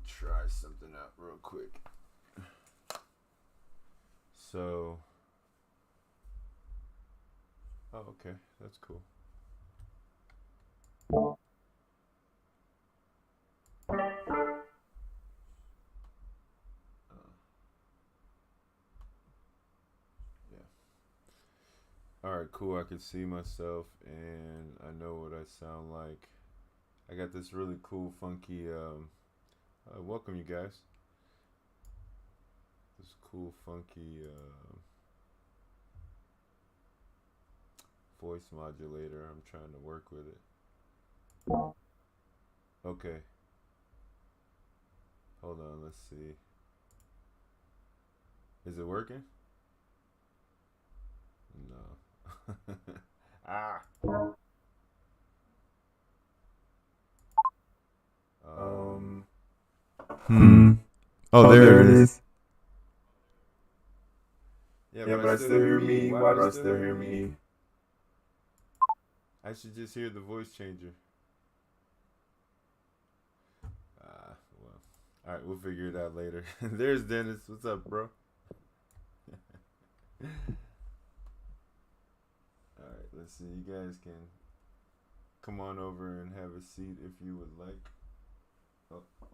try something out real quick. So, oh, okay, that's cool. Yeah. All right, cool. I can see myself, and I know what I sound like. I got this really cool, funky. Welcome, you guys. This cool, funky voice modulator. I'm trying to work with it. Okay. Hold on. Let's see. Is it working? No. Ah. Um. Oh, there it is. Yeah, but I still hear me. Why do I still hear me? I should just hear the voice changer. Well. All right, we'll figure it out later. There's Dennis. What's up, bro? All right, let's see. You guys can come on over and have a seat if you would like.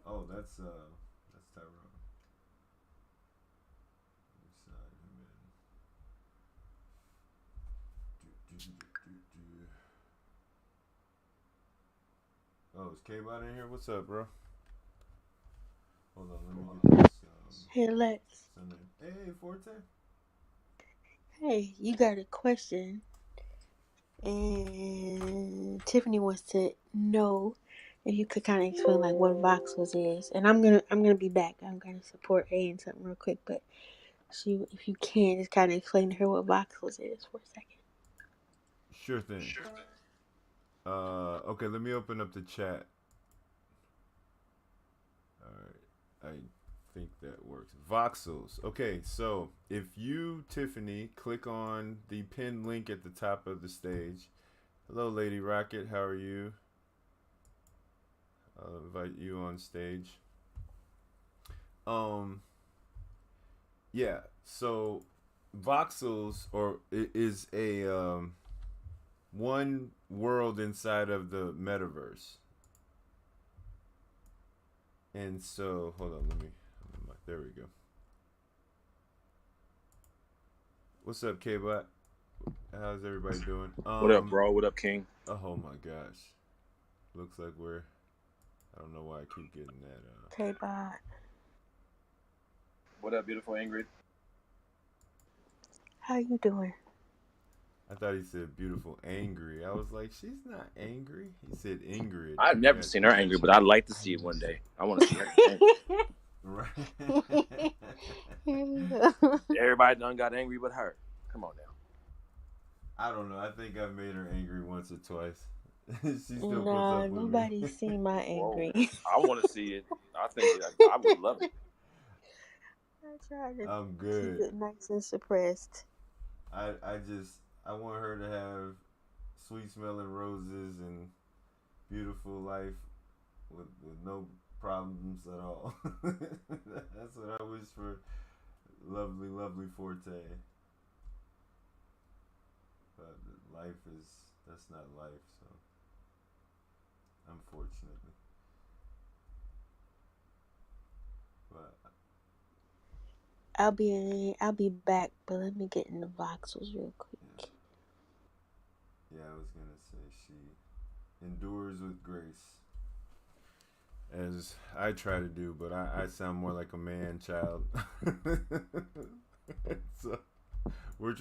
Oh, that's Tyrone. Sign him in. Oh, is K-Bot in here? What's up, bro? Hold on, let me get this. Hey, Lex. Hey, Forte. Hey, you got a question, and Tiffany wants to know if you could kind of explain like what voxels is. And I'm gonna be back. I'm gonna support A and something real quick, but if you can, just kind of explain to her what voxels is for a second. Sure thing. Okay, let me open up the chat. All right, I think that works. Voxels. Okay, so if you, Tiffany, click on the pinned link at the top of the stage. Hello, Lady Rocket. How are you? I'll invite you on stage. Yeah. So, voxels is a one world inside of the metaverse. And so, hold on, there we go. What's up, K-Bot? How's everybody doing? What up, bro? What up, King? Oh my gosh. Looks like I don't know why I keep getting that. K-Bot. What up, beautiful Ingrid? How you doing? I thought he said beautiful angry. I was like, she's not angry. He said Ingrid. I've never seen her angry, but I'd like to see it one day. I want to see her angry. Right. Everybody done got angry but her. Come on now. I don't know. I think I've made her angry once or twice. She still puts Nah, up with nobody's me. seen my angry. I want to see it. I think I would love it. I try to I'm good. keep it nice and suppressed. I want her to have sweet smelling roses and beautiful life with no problems at all. That's what I wish for lovely, lovely Forte. But that's not life, so unfortunately. But I'll be back, but let me get in the voxels real quick. Yeah, I was gonna say she endures with grace, as I try to do, but I sound more like a man child. So we're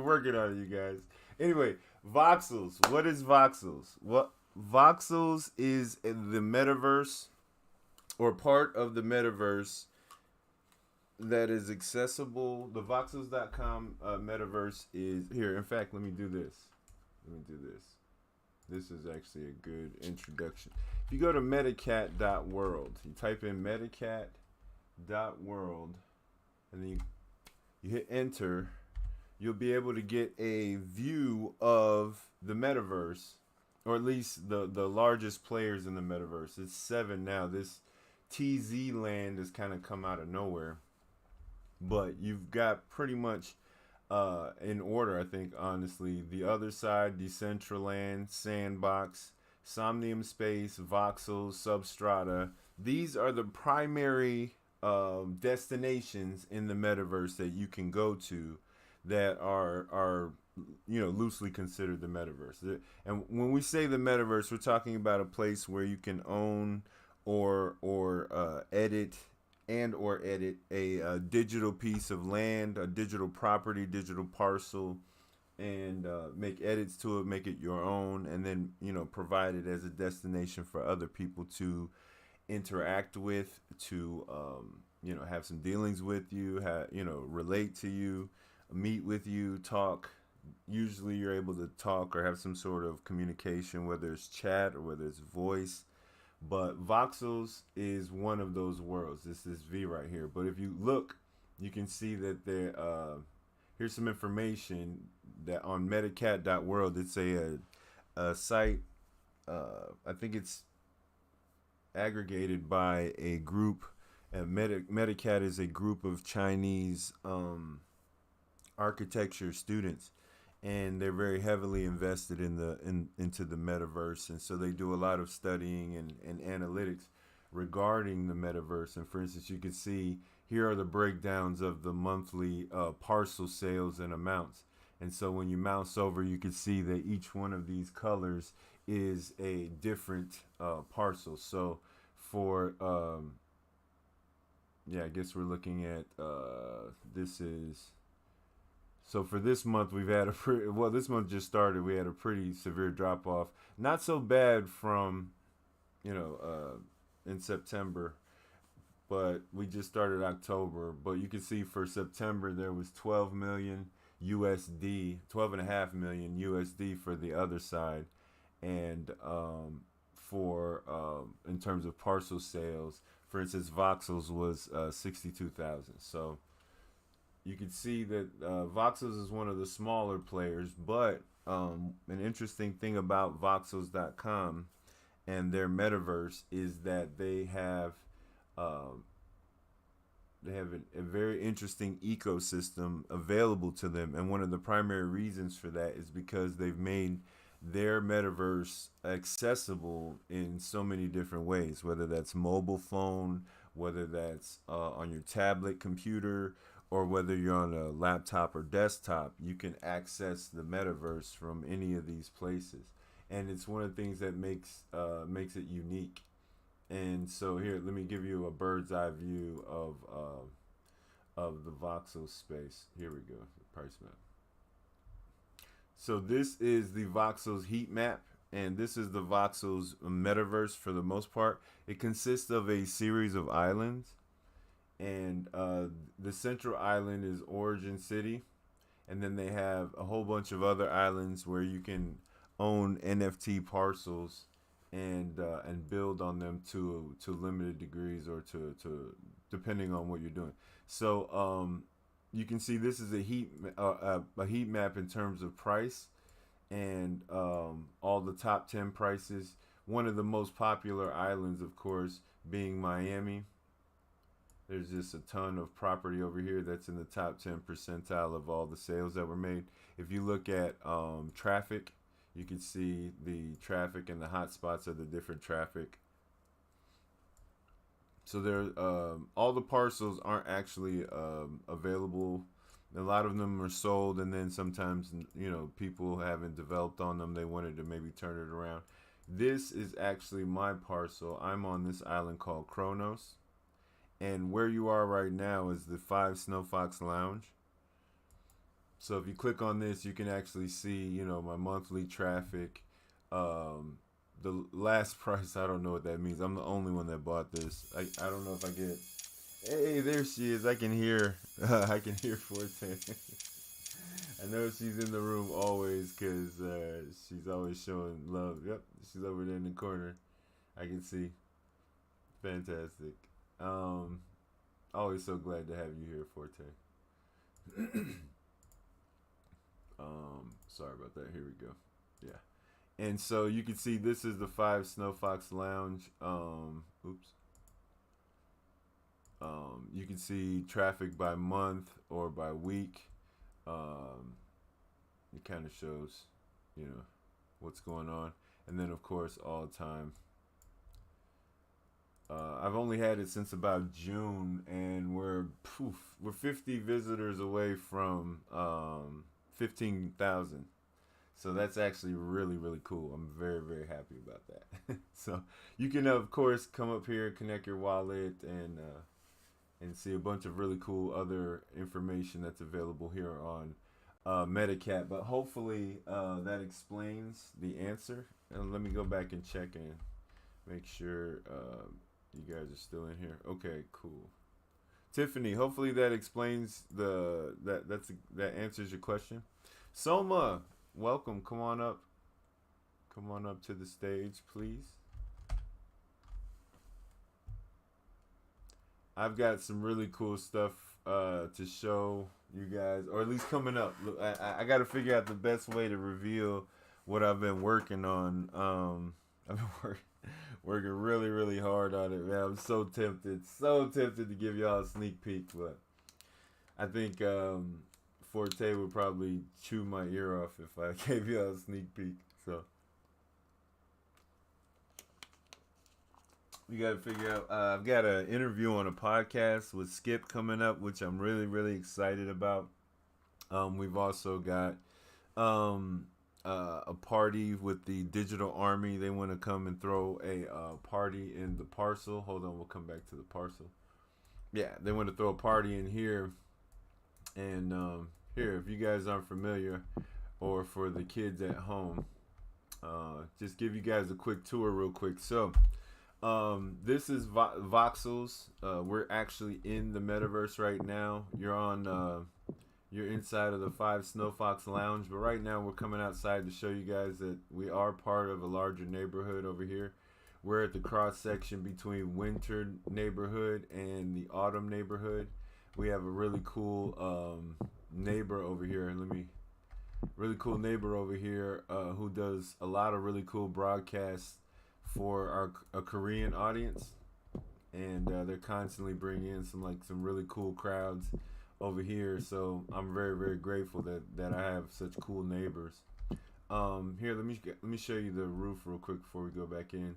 working on it, you guys. Anyway, voxels. What is voxels? What voxels is the metaverse, or part of the metaverse that is accessible. The voxels.com metaverse is here. In fact, let me do this. This is actually a good introduction. If you go to metacat.world, you type in metacat.world, and then you hit enter, you'll be able to get a view of the metaverse, or at least the largest players in the metaverse. It's 7 now. This TZ land has kind of come out of nowhere, but you've got pretty much in order, I think, honestly, the other side, Decentraland, Sandbox, Somnium Space, Voxels, Substrata. These are the primary destinations in the metaverse that you can go to that are loosely considered the metaverse. And when we say the metaverse, we're talking about a place where you can own or edit a digital piece of land, a digital property, digital parcel, and make edits to it, make it your own, and then provide it as a destination for other people to interact with, to have some dealings with you, relate to you, meet with you, talk. Usually you're able to talk or have some sort of communication, whether it's chat or whether it's voice. But Voxels is one of those worlds. This is V right here. But if you look, you can see that there. Here's some information that on metacat.world. It's a site. I think it's aggregated by a group. Metacat is a group of Chinese architecture students, and they're very heavily invested into the metaverse, and so they do a lot of studying and analytics regarding the metaverse. And for instance, you can see here are the breakdowns of the monthly parcel sales and amounts. And so when you mouse over, you can see that each one of these colors is a different parcel. So for I guess we're looking at this is. So for this month, we've had this month just started. We had a pretty severe drop off. Not so bad from, in September, but we just started October. But you can see for September, there was 12 million USD, 12.5 million USD for the other side. And in terms of parcel sales, for instance, Voxels was 62,000. So you can see that Voxels is one of the smaller players, but an interesting thing about Voxels.com and their metaverse is that they have a very interesting ecosystem available to them, and one of the primary reasons for that is because they've made their metaverse accessible in so many different ways, whether that's mobile phone, whether that's on your tablet computer, or whether you're on a laptop or desktop. You can access the metaverse from any of these places, and it's one of the things that makes it unique. And so here, let me give you a bird's eye view of the voxel space. Here we go, the price map. So this is the Voxels Heat Map, and this is the Voxels metaverse for the most part. It consists of a series of islands. And the central island is Origin City, and then they have a whole bunch of other islands where you can own NFT parcels and build on them to limited degrees or to depending on what you're doing. So you can see this is a heat map in terms of price, and all the top 10 prices. One of the most popular islands, of course, being Miami. There's just a ton of property over here that's in the top 10 percentile of all the sales that were made. If you look at traffic, you can see the traffic and the hotspots of the different traffic. So there, all the parcels aren't actually available. A lot of them are sold, and then sometimes people haven't developed on them. They wanted to maybe turn it around. This is actually my parcel. I'm on this island called Kronos. And where you are right now is the 5 Snow Fox Lounge. So if you click on this, you can actually see, my monthly traffic. The last price, I don't know what that means. I'm the only one that bought this. I don't know if I get. Hey, there she is. I can hear. I can hear Forte. I know she's in the room always because she's always showing love. Yep, she's over there in the corner. I can see. Fantastic. Always so glad to have you here, Forte. Sorry about that. Here we go. Yeah. And so you can see this is the 5 Snow Fox Lounge. Oops. You can see traffic by month or by week. It kind of shows, what's going on. And then, of course, all time. I've only had it since about June, and we're 50 visitors away from 15,000. So that's actually really, really cool. I'm very, very happy about that. So you can, of course, come up here, connect your wallet, and see a bunch of really cool other information that's available here on Metacat. But hopefully that explains the answer. And let me go back and check and make sure you guys are still in here. Okay, cool. Tiffany, hopefully that explains that answers your question. Soma, welcome. Come on up. Come on up to the stage, please. I've got some really cool stuff to show you guys, or at least coming up. Look, I got to figure out the best way to reveal what I've been working on. I've been working really, really hard on it, man. I'm so tempted to give y'all a sneak peek, but I think Forte would probably chew my ear off if I gave y'all a sneak peek. So we got to figure out. I've got an interview on a podcast with Skip coming up, which I'm really, really excited about. We've also got a party with the Digital Army. They want to come and throw a party in the parcel. Hold on, we'll come back to the parcel. Yeah, they want to throw a party in here. And here, if you guys aren't familiar, or for the kids at home, just give you guys a quick tour real quick. So this is Voxels. We're actually in the metaverse right now. You're inside of the 5 Snow Fox Lounge, but right now we're coming outside to show you guys that we are part of a larger neighborhood over here. We're at the cross section between winter neighborhood and the autumn neighborhood. We have a really cool neighbor over here, and who does a lot of really cool broadcasts for a Korean audience, and they're constantly bringing in some really cool crowds over here. So I'm very, very grateful that I have such cool neighbors. Here, let me show you the roof real quick before we go back in.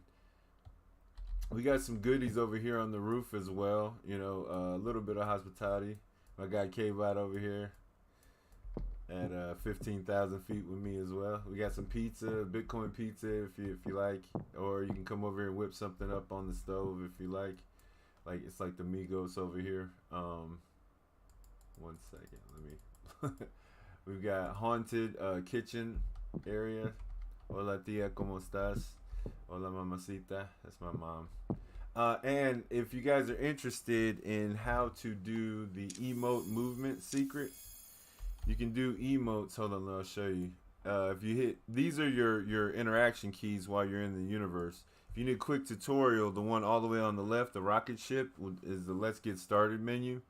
We got some goodies over here on the roof as well. A little bit of hospitality. My guy K-Bot over here at 15,000 feet with me as well. We got some pizza, Bitcoin pizza if you like, or you can come over here and whip something up on the stove if you like. It's like the Migos over here. One second, we've got haunted kitchen area. Hola tia, ¿cómo estás? Hola mamacita. That's my mom. And if you guys are interested in how to do the emote movement secret, you can do emotes. Hold on, I'll show you. If you hit, these are your interaction keys while you're in the universe. If you need a quick tutorial, the one all the way on the left, the rocket ship, is the Let's Get Started menu,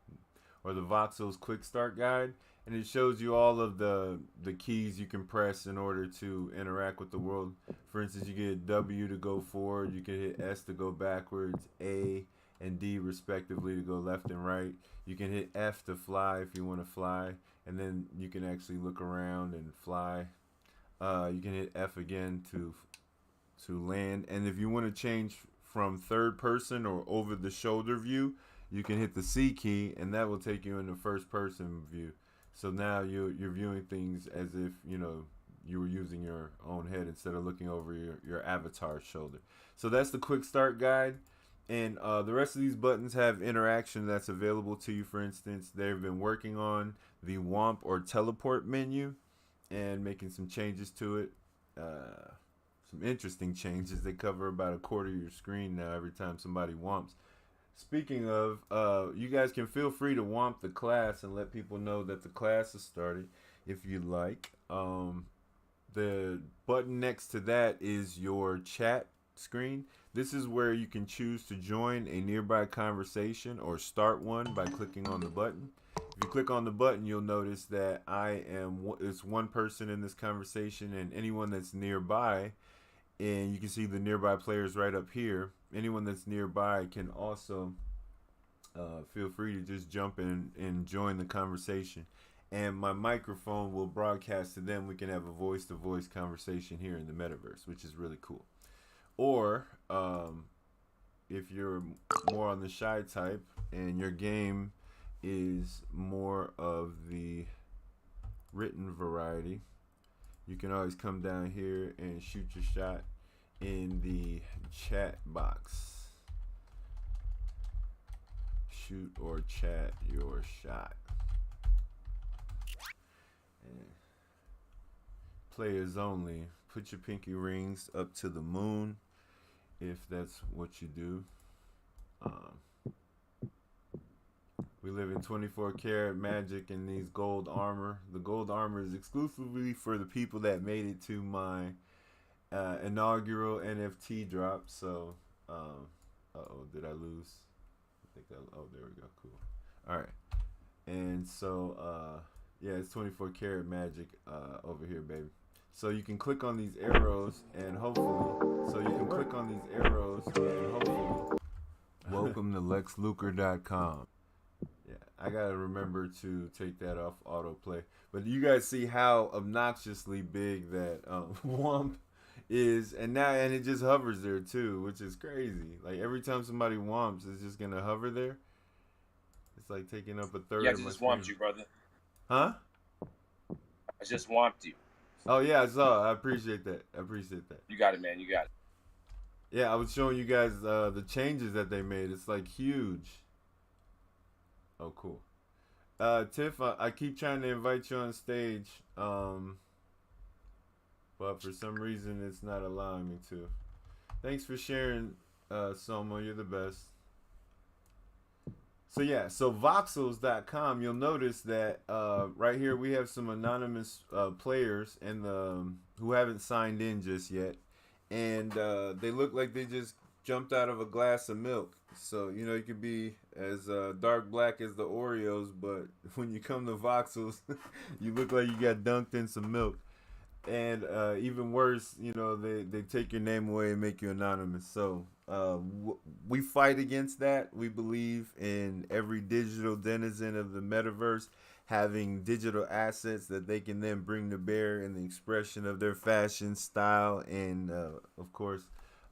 or the Voxels Quick Start Guide, and it shows you all of the keys you can press in order to interact with the world. For instance, you get W to go forward, you can hit S to go backwards, A and D respectively to go left and right. You can hit F to fly if you want to fly, and then you can actually look around and fly. You can hit F again to land, and if you want to change from third person or over the shoulder view, you can hit the C key, and that will take you into first person view. So now you're viewing things as if you were using your own head instead of looking over your avatar's shoulder. So that's the quick start guide, and the rest of these buttons have interaction that's available to you. For instance, they've been working on the Womp or teleport menu and making some changes to it. Some interesting changes. They cover about a quarter of your screen now every time somebody womps. Speaking of, you guys can feel free to womp the class and let people know that the class has started if you like. The button next to that is your chat screen. This is where you can choose to join a nearby conversation or start one by clicking on the button. If you click on the button, you'll notice that it's one person in this conversation, and anyone that's nearby, and you can see the nearby players right up here. Anyone that's nearby can also feel free to just jump in and join the conversation. And my microphone will broadcast to them. We can have a voice-to-voice conversation here in the metaverse, which is really cool. Or if you're more on the shy type and your game is more of the written variety, you can always come down here and shoot your shot in the chat box. Shoot or chat your shot. And players only. Put your pinky rings up to the moon if that's what you do. We live in 24 karat magic in these gold armor. The gold armor is exclusively for the people that made it to my inaugural NFT drop. So, did I lose? There we go. Cool. All right. And so, yeah, it's 24 karat magic over here, baby. So you can click on these arrows and hopefully, welcome to LexLuker.com. Yeah, I got to remember to take that off autoplay. But you guys see how obnoxiously big that Womp is, and it just hovers there too, which is crazy. Like every time somebody womps, it's just gonna hover there. It's like taking up a third of my just screen. womped you, brother. Huh? I just womped you. Oh yeah, I saw. I appreciate that. You got it, man. You got it. Yeah, I was showing you guys the changes that they made. It's like huge. Oh, cool. Tiff, I keep trying to invite you on stage, but for some reason it's not allowing me to. Thanks for sharing, Soma. You're the best. So yeah, so Voxels.com, you'll notice that right here we have some anonymous players and who haven't signed in just yet, and they look like they just jumped out of a glass of milk. So you know you could be as dark black as the Oreos, but when you come to Voxels, you look like you got dunked in some milk. And even worse, you know, they take your name away and make you anonymous. So we fight against that. We believe in every digital denizen of the metaverse having digital assets that they can then bring to bear in the expression of their fashion, style, and of course,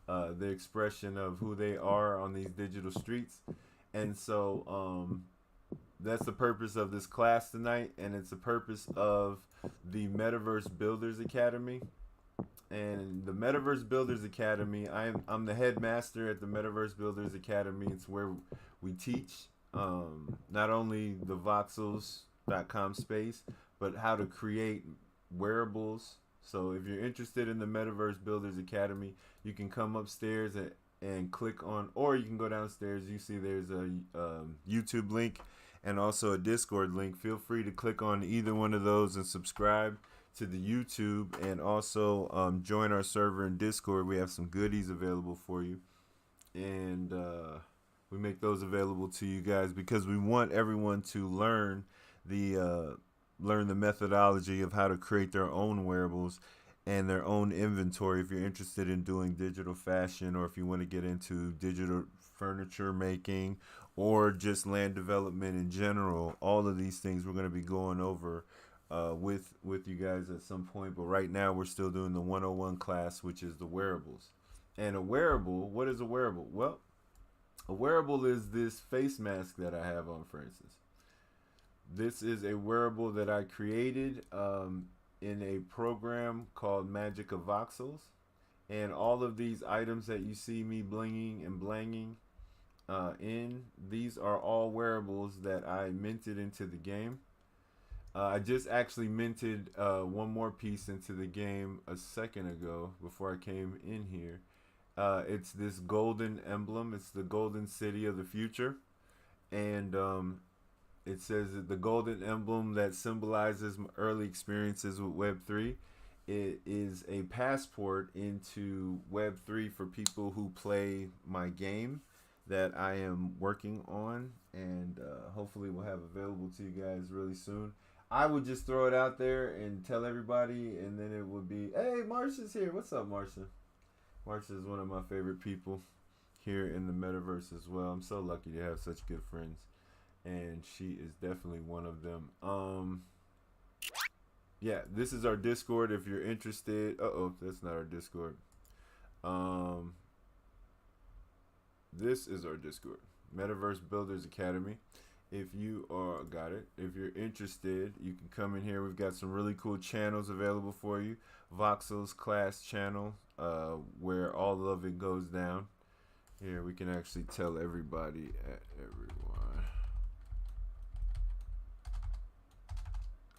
the expression of who they are on these digital streets. And so that's the purpose of this class tonight, and it's the purpose of the Metaverse Builders Academy. And the Metaverse Builders Academy, I'm the headmaster at the Metaverse Builders Academy. It's where we teach not only the Voxels.com space, but how to create wearables. So if you're interested in the Metaverse Builders Academy, you can come upstairs and click on, or you can go downstairs. You see there's a YouTube link and also a Discord link. Feel free to click on either one of those and subscribe to the YouTube, and also join our server in Discord. We have some goodies available for you, and we make those available to you guys because we want everyone to learn the methodology of how to create their own wearables and their own inventory. If you're interested in doing digital fashion, or if you want to get into digital furniture making, or just land development in general, all of these things we're going to be going over with you guys at some point. But right now we're still doing the 101 class, which is the wearables. And a wearable, what is a wearable? Well, a wearable is this face mask that I have on, for instance. This is a wearable that I created in a program called Magic of Voxels. And all of these items that you see me blinging and blanging these are all wearables that I minted into the game. I just actually minted one more piece into the game a second ago before I came in here. It's this golden emblem. It's the golden city of the future. And it says that the golden emblem that symbolizes my early experiences with Web3. It is a passport into Web3 for people who play my game that I am working on, and hopefully we'll have available to you guys really soon. I would just throw it out there and tell everybody, and then it would be, hey, Marsha's here. What's up, Marsha? Marsha is one of my favorite people here in the metaverse as well. I'm so lucky to have such good friends, and she is definitely one of them. Yeah, this is our Discord if you're interested. That's not our Discord. This is our Discord, Metaverse Builders Academy. If you if you're interested, you can come in here. We've got some really cool channels available for you. Voxels class channel, where all of it goes down. Here we can actually tell everybody everyone.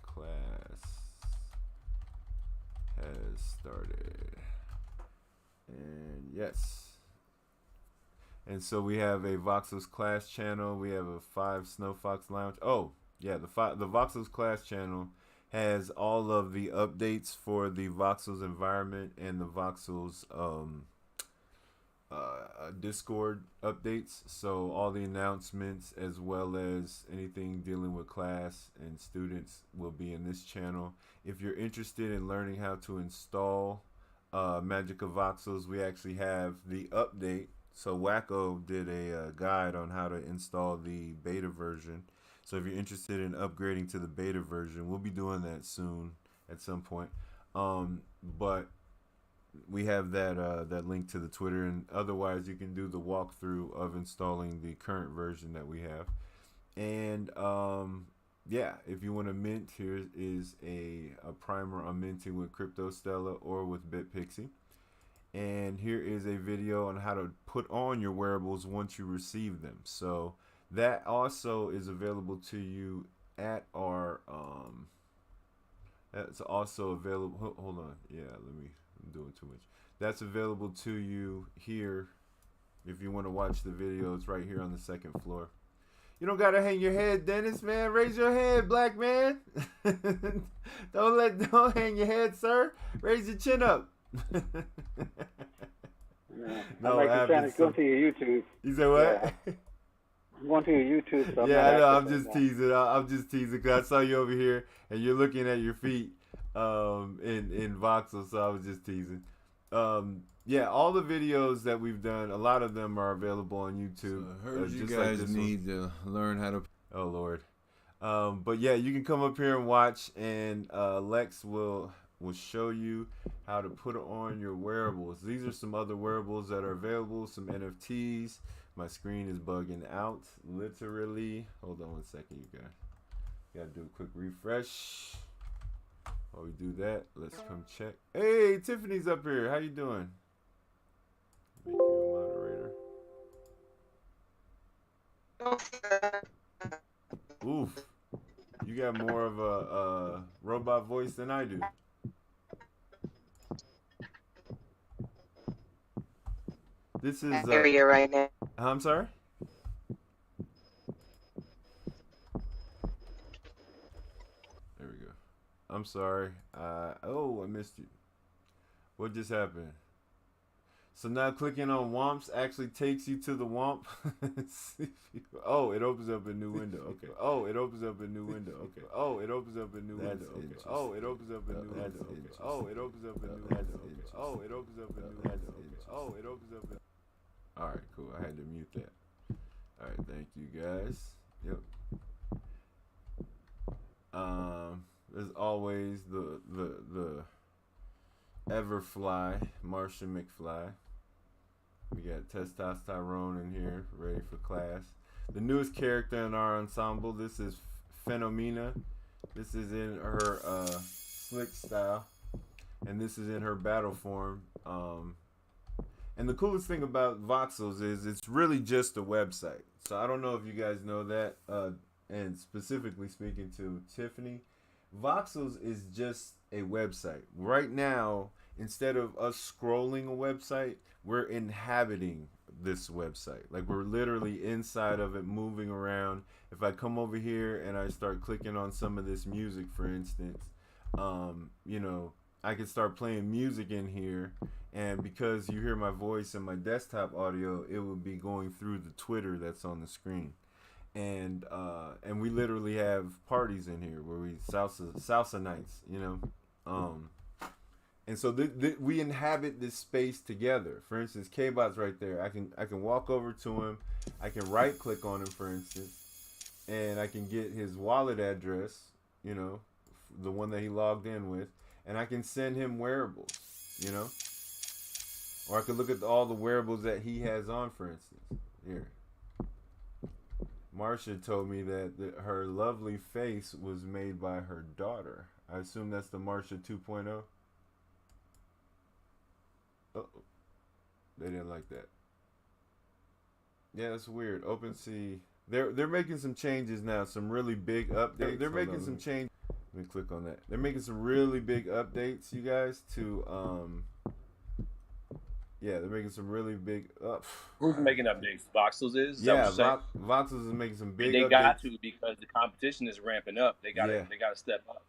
Class has started. And yes. And so we have a Voxels class channel. We have a 5 Snow Fox Lounge. Oh, yeah, the Voxels class channel has all of the updates for the Voxels environment and the Voxels Discord updates. So all the announcements as well as anything dealing with class and students will be in this channel. If you're interested in learning how to install Magica Voxels, we actually have the update. So Wacko did a guide on how to install the beta version. So if you're interested in upgrading to the beta version, we'll be doing that soon at some point. But we have that link to the Twitter, and otherwise you can do the walkthrough of installing the current version that we have. And yeah, if you want to mint, here is a primer on minting with CryptoStella or with BitPixie. And here is a video on how to put on your wearables once you receive them. So that also is available to you at our that's also available. Hold on. Yeah, I'm doing too much. That's available to you here if you want to watch the video. It's right here on the second floor. You don't gotta hang your head, Dennis, man. Raise your head, black man. Don't hang your head, sir. Raise your chin up. No, I'm actually trying to go to your YouTube. You said what? Yeah. I'm going to your YouTube. So yeah, I know. I'm just teasing. I'm just teasing because I saw you over here and you're looking at your feet in Voxel, so I was just teasing. Yeah, all the videos that we've done, a lot of them are available on YouTube. So I heard you guys need to learn how to. Oh Lord. But yeah, you can come up here and watch, and Lex will show you how to put on your wearables. These are some other wearables that are available, some NFTs. My screen is bugging out, literally. Hold on 1 second, you guys. Gotta do a quick refresh. While we do that, let's come check. Hey, Tiffany's up here. How you doing? Make you a moderator. Oof. You got more of a robot voice than I do. This is area right now. I'm sorry? There we go. I'm sorry. I missed you. What just happened? So now clicking on WOMPs actually takes you to the WOMP. Oh, it opens up a new window. Okay. Oh, it opens up a new window. Okay. Oh, it opens up a new window. Okay. Oh, it opens up a new window. Okay. Oh, it opens up a new window. Okay. Oh, it opens up a new window. Okay. Oh, it opens up a. All right, cool. I had to mute that. All right, thank you guys. Yep. There's always the Everfly, Martian McFly. We got Testosterone in here, ready for class. The newest character in our ensemble, this is Phenomena. This is in her slick style, and this is in her battle form. And the coolest thing about Voxels is it's really just a website. So I don't know if you guys know that, and specifically speaking to Tiffany, Voxels is just a website. Right now, instead of us scrolling a website, we're inhabiting this website. Like, we're literally inside of it, moving around. If I come over here and I start clicking on some of this music, for instance, you know, I can start playing music in here, and because you hear my voice and my desktop audio, it will be going through the Twitter that's on the screen. And we literally have parties in here where we salsa nights, you know. And so we inhabit this space together. For instance, K-Bot's right there. I can walk over to him. I can right click on him, for instance, and I can get his wallet address, you know, the one that he logged in with, and I can send him wearables, you know. Or I could look at all the wearables that he has on, for instance. Here. Marcia told me that her lovely face was made by her daughter. I assume that's the Marcia 2.0. Oh, they didn't like that. Yeah, that's weird. OpenSea, they're making some changes now. Some really big updates. They're making some changes. Let me click on that. They're making some really big updates, you guys. Yeah, they're making some really big. Who's making updates? Voxels is. Yeah, Voxels is making some big. They updates. got to, because the competition is ramping up. They got to step up.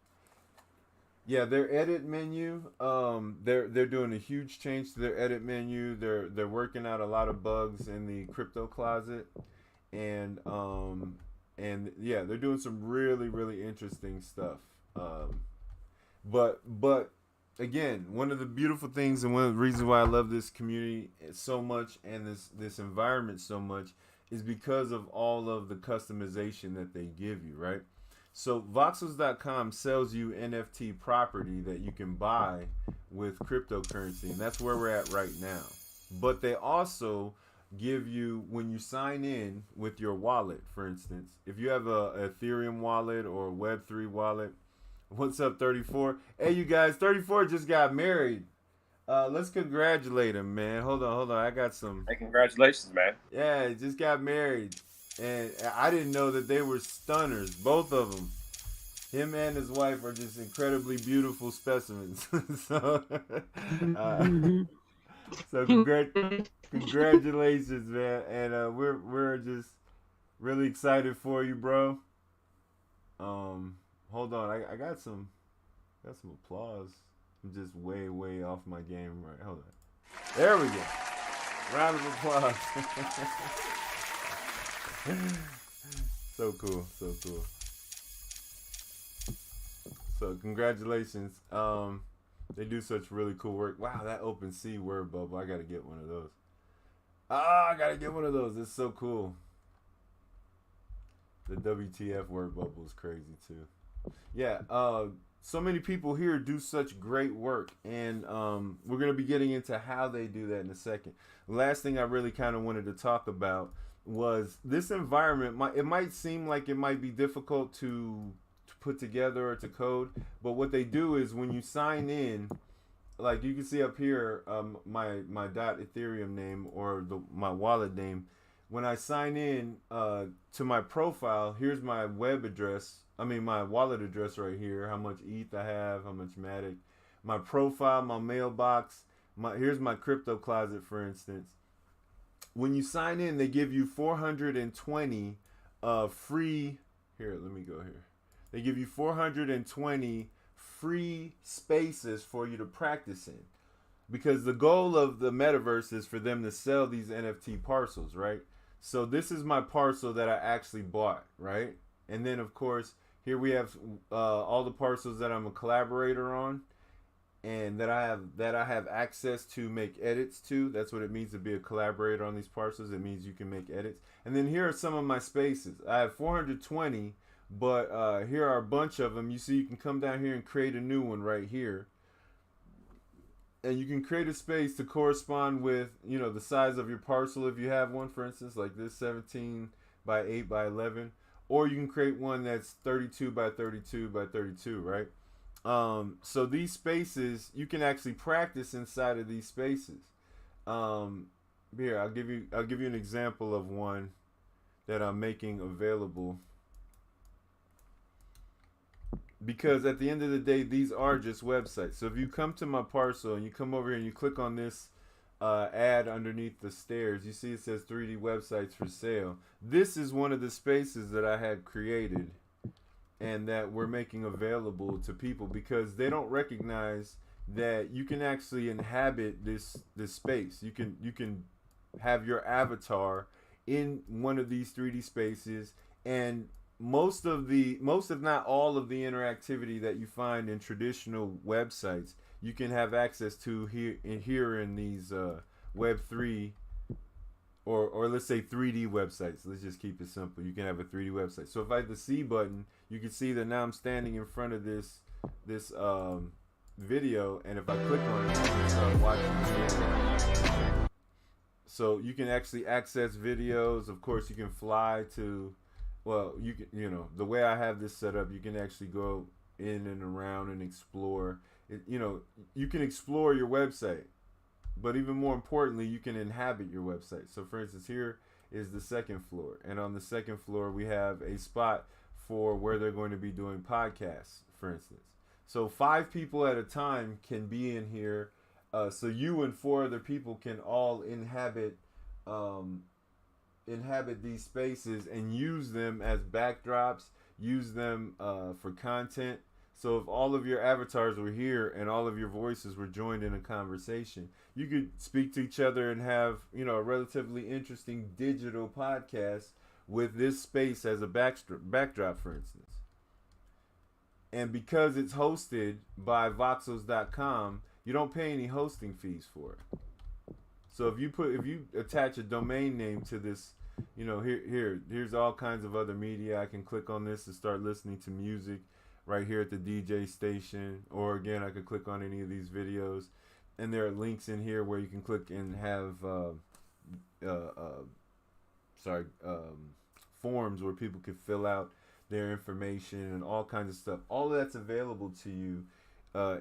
Yeah, their edit menu, they're doing a huge change to their edit menu. They're working out a lot of bugs in the crypto closet, and yeah, they're doing some really, really interesting stuff. But again, one of the beautiful things and one of the reasons why I love this community so much and this environment so much is because of all of the customization that they give you, right? So Voxels.com sells you NFT property that you can buy with cryptocurrency, and that's where we're at right now. But they also give you, when you sign in with your wallet, for instance, if you have a Ethereum wallet or a Web3 wallet. What's up, 34? Hey, you guys, 34 just got married. Let's congratulate him, man. Hold on. I got some. Hey, congratulations, man. Yeah, he just got married. And I didn't know that they were stunners, both of them. Him and his wife are just incredibly beautiful specimens. So congratulations, man. And we're just really excited for you, bro. Hold on, I got some applause. I'm just way off my game right. Hold on. There we go. Round of applause. So cool. So congratulations. They do such really cool work. Wow, that OpenSea word bubble. I gotta get one of those. I gotta get one of those. It's so cool. The WTF word bubble is crazy too. Yeah, so many people here do such great work, and we're going to be getting into how they do that in a second. The last thing I really kind of wanted to talk about was this environment. It might seem like it might be difficult to put together or to code, but what they do is when you sign in, like you can see up here, my .ethereum name or my wallet name. When I sign in to my profile, here's my web address. My wallet address right here. How much ETH I have, how much Matic. My profile, my mailbox. Here's my crypto closet, for instance. When you sign in, they give you 420 free. Here, let me go here. They give you 420 free spaces for you to practice in. Because the goal of the metaverse is for them to sell these NFT parcels, right? So this is my parcel that I actually bought, right? And then, of course, here we have all the parcels that I'm a collaborator on, and that I have access to make edits to. That's what it means to be a collaborator on these parcels. It means you can make edits. And then here are some of my spaces. I have 420, but here are a bunch of them. You see, you can come down here and create a new one right here. And you can create a space to correspond with, the size of your parcel if you have one, for instance, like this 17 by 8 by 11. Or you can create one that's 32 by 32 by 32, right? So these spaces, you can actually practice inside of these spaces. Here, I'll give you an example of one that I'm making available. Because at the end of the day, these are just websites. So if you come to my parcel and you come over here and you click on this ad underneath the stairs, you see it says 3D websites for sale. This is one of the spaces that I had created and that we're making available to people because they don't recognize that you can actually inhabit this space. You can have your avatar in one of these 3D spaces, and most if not all of the interactivity that you find in traditional websites, you can have access to here in these Web3 or let's say 3D websites. Let's just keep it simple. You can have a 3D website. So if I hit the C button, you can see that now I'm standing in front of this video, and if I click on it, I can start watching the video. So you can actually access videos. Of course, you can fly to, well, you can, the way I have this set up, you can actually go in and around and explore. You can explore your website, but even more importantly, you can inhabit your website. So for instance, here is the second floor, and on the second floor we have a spot for where they're going to be doing podcasts, for instance. So 5 people at a time can be in here. So you and 4 other people can all inhabit these spaces and use them as backdrops, use them for content. So if all of your avatars were here and all of your voices were joined in a conversation, you could speak to each other and have, a relatively interesting digital podcast with this space as a backdrop, for instance. And because it's hosted by Voxels.com, you don't pay any hosting fees for it. So if you attach a domain name to this, here's all kinds of other media. I can click on this to start listening to music right here at the DJ station, or again, I could click on any of these videos, and there are links in here where you can click and have forms where people can fill out their information and all kinds of stuff. All of that's available to you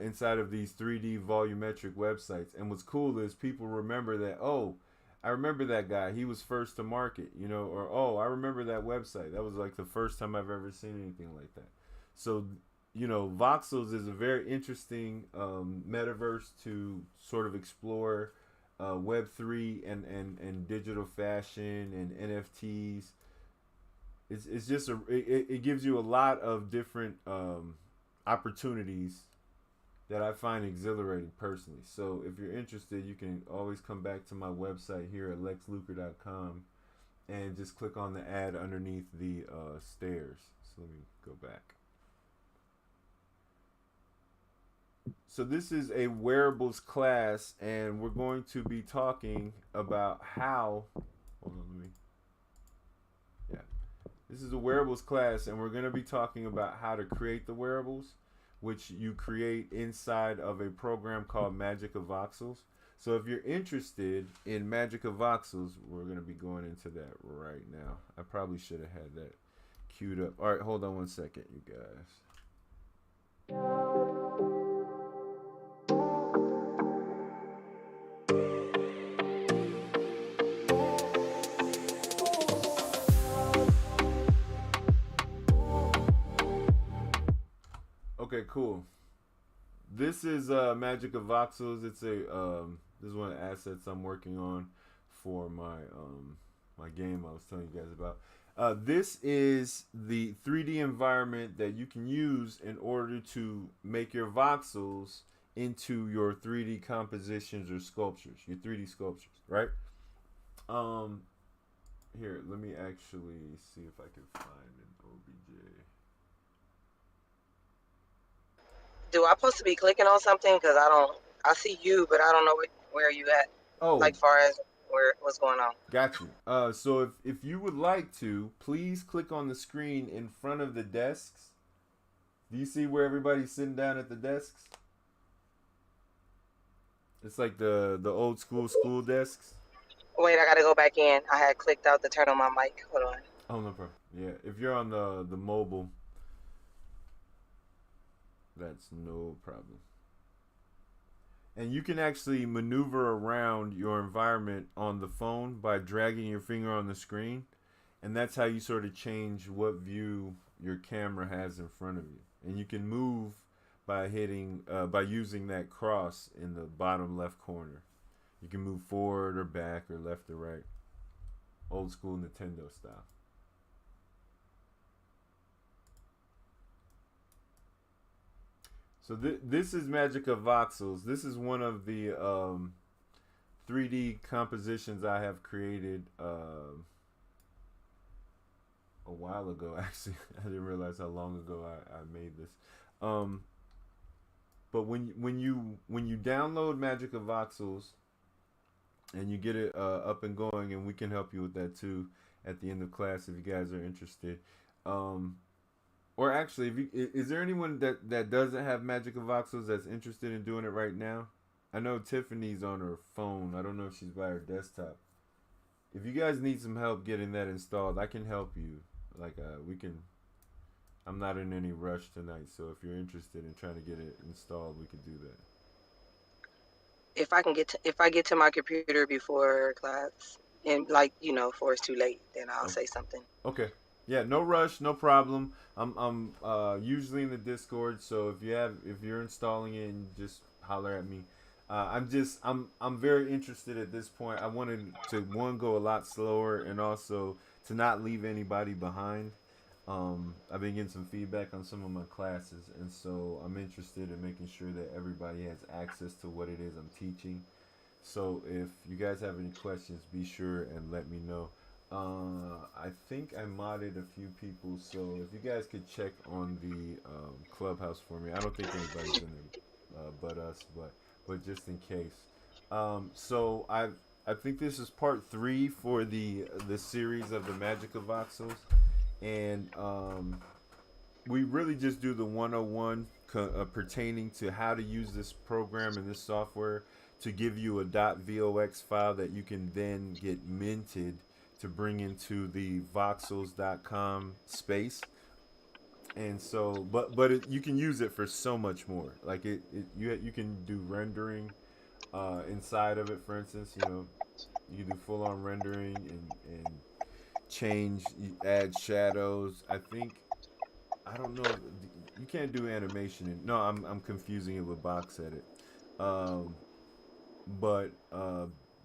inside of these 3D volumetric websites. And what's cool is people remember that, oh, I remember that guy, he was first to market, or oh, I remember that website. That was like the first time I've ever seen anything like that. So, Voxels is a very interesting metaverse to sort of explore Web3 and digital fashion and NFTs. It's just it gives you a lot of different opportunities that I find exhilarating personally. So if you're interested, you can always come back to my website here at lexluker.com and just click on the ad underneath the stairs. So let me go back. So this is a wearables class, and we're going to be talking about how, this is a wearables class, and we're going to be talking about how to create the wearables, which you create inside of a program called Magic of Voxels. So if you're interested in Magic of Voxels, we're going to be going into that right now. I probably should have had that queued up. All right, hold on one second, you guys. Okay, cool. This is Magic of Voxels. It's this is one of the assets I'm working on for my my game I was telling you guys about. This is the 3D environment that you can use in order to make your voxels into your 3D compositions or sculptures, your 3D sculptures, right? Here, let me actually see if I can find an OBJ. Do I supposed to be clicking on something? Because I see you, but I don't know where you at. Oh, like far as what's going on. Got you. So if you would like to, please click on the screen in front of the desks. Do you see where everybody's sitting down at the desks? It's like the old school desks. Wait, I gotta go back in. I had clicked out to turn on my mic. Hold on. Oh, no problem. Yeah, if you're on the mobile, that's no problem. And you can actually maneuver around your environment on the phone by dragging your finger on the screen. And that's how you sort of change what view your camera has in front of you. And you can move by using that cross in the bottom left corner. You can move forward or back or left or right. Old school Nintendo style. So this is Magic of Voxels. This is one of the 3D compositions I have created a while ago, actually. I didn't realize how long ago I made this. But when you download Magic of Voxels and you get it up and going, and we can help you with that too at the end of class if you guys are interested. Or actually, is there anyone that doesn't have Magic of Voxels that's interested in doing it right now? I know Tiffany's on her phone. I don't know if she's by her desktop. If you guys need some help getting that installed, I can help you. Like we can. I'm not in any rush tonight, so if you're interested in trying to get it installed, we could do that. If I get to my computer before class, and before it's too late, then I'll say something. Okay. Yeah, no rush, no problem. I'm usually in the Discord, so if you're installing it, and just holler at me. I'm very interested at this point. I wanted to go a lot slower, and also to not leave anybody behind. I've been getting some feedback on some of my classes, and so I'm interested in making sure that everybody has access to what it is I'm teaching. So if you guys have any questions, be sure and let me know. I think I modded a few people, so if you guys could check on the clubhouse for me. I don't think anybody's in there but us, but just in case. So I think this is part 3 for the series of the Magic of Voxels, and we really just do the 101 pertaining to how to use this program and this software to give you a .vox file that you can then get minted to bring into the voxels.com space. And so you can use it for so much more. Like you can do rendering inside of it. For instance, you can do full-on rendering and change, add shadows. I don't know, you can't do animation. No, I'm confusing it with box edit. But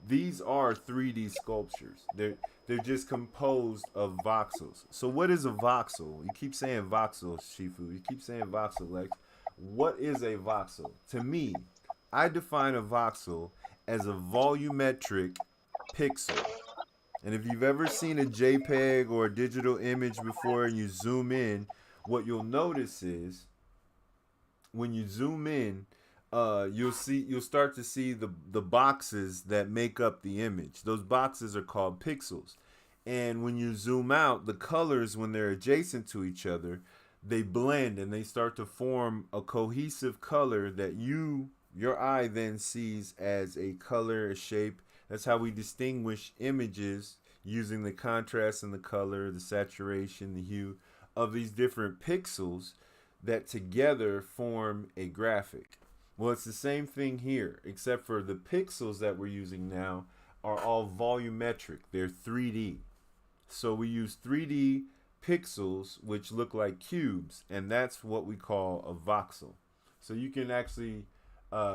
these are 3D sculptures. They're just composed of voxels. So what is a voxel? You keep saying voxel, Shifu. You keep saying voxel, Lex. What is a voxel? To me, I define a voxel as a volumetric pixel. And if you've ever seen a JPEG or a digital image before and you zoom in, what you'll notice is when you zoom in, you'll start to see the boxes that make up the image. Those boxes are called pixels. And when you zoom out, the colors, when they're adjacent to each other, they blend and they start to form a cohesive color that your eye then sees as a color, a shape. That's how we distinguish images, using the contrast and the color, the saturation, the hue of these different pixels that together form a graphic. Well, it's the same thing here, except for the pixels that we're using now are all volumetric. They're 3D. So we use 3D pixels, which look like cubes, and that's what we call a voxel. So you can actually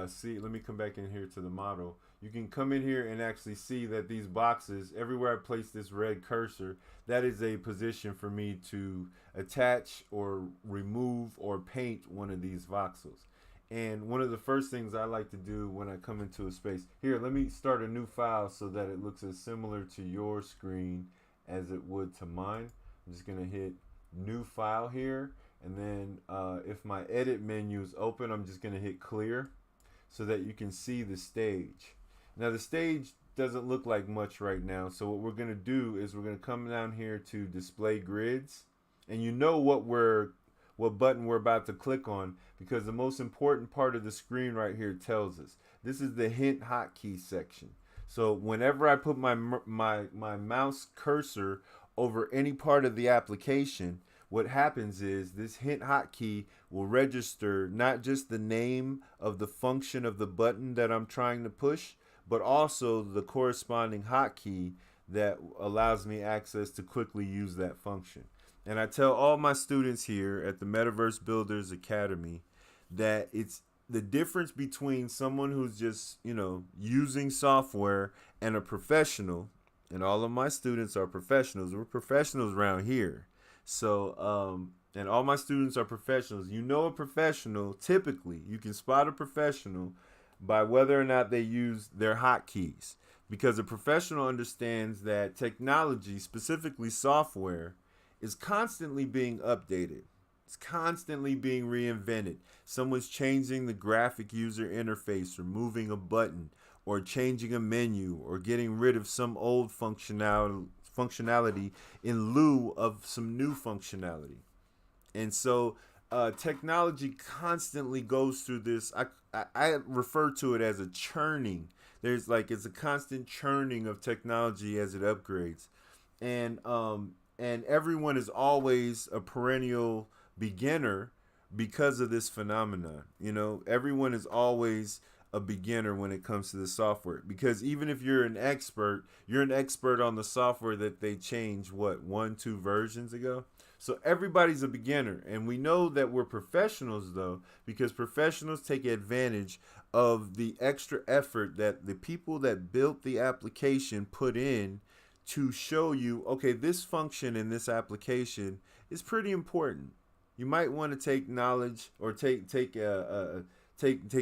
see, let me come back in here to the model. You can come in here and actually see that these boxes, everywhere I place this red cursor, that is a position for me to attach or remove or paint one of these voxels. And one of the first things I like to do when I come into a space, here, let me start a new file so that it looks as similar to your screen as it would to mine. I'm just going to hit new file here. And then if my edit menu is open, I'm just going to hit clear so that you can see the stage. Now the stage doesn't look like much right now. So what we're going to do is we're going to come down here to display grids. And you know what button we're about to click on, because the most important part of the screen right here tells us. This is the hint hotkey section. So whenever I put my mouse cursor over any part of the application, what happens is this hint hotkey will register not just the name of the function of the button that I'm trying to push, but also the corresponding hotkey that allows me access to quickly use that function. And I tell all my students here at the Metaverse Builders Academy that it's the difference between someone who's just, using software and a professional. And all of my students are professionals. We're professionals around here. So, and all my students are professionals. You know a professional, typically, you can spot a professional by whether or not they use their hotkeys. Because a professional understands that technology, specifically software, is constantly being updated. It's constantly being reinvented. Someone's changing the graphic user interface, removing a button, or changing a menu, or getting rid of some old functionality in lieu of some new functionality. And so technology constantly goes through this. I refer to it as a churning. It's a constant churning of technology as it upgrades, and everyone is always a perennial beginner because of this phenomenon. You know, everyone is always a beginner when it comes to the software, because even if you're an expert on the software that they changed 1-2 versions ago. So everybody's a beginner, and we know that we're professionals though, because professionals take advantage of the extra effort that the people that built the application put in to show you, okay, this function in this application is pretty important. You might want to take knowledge or take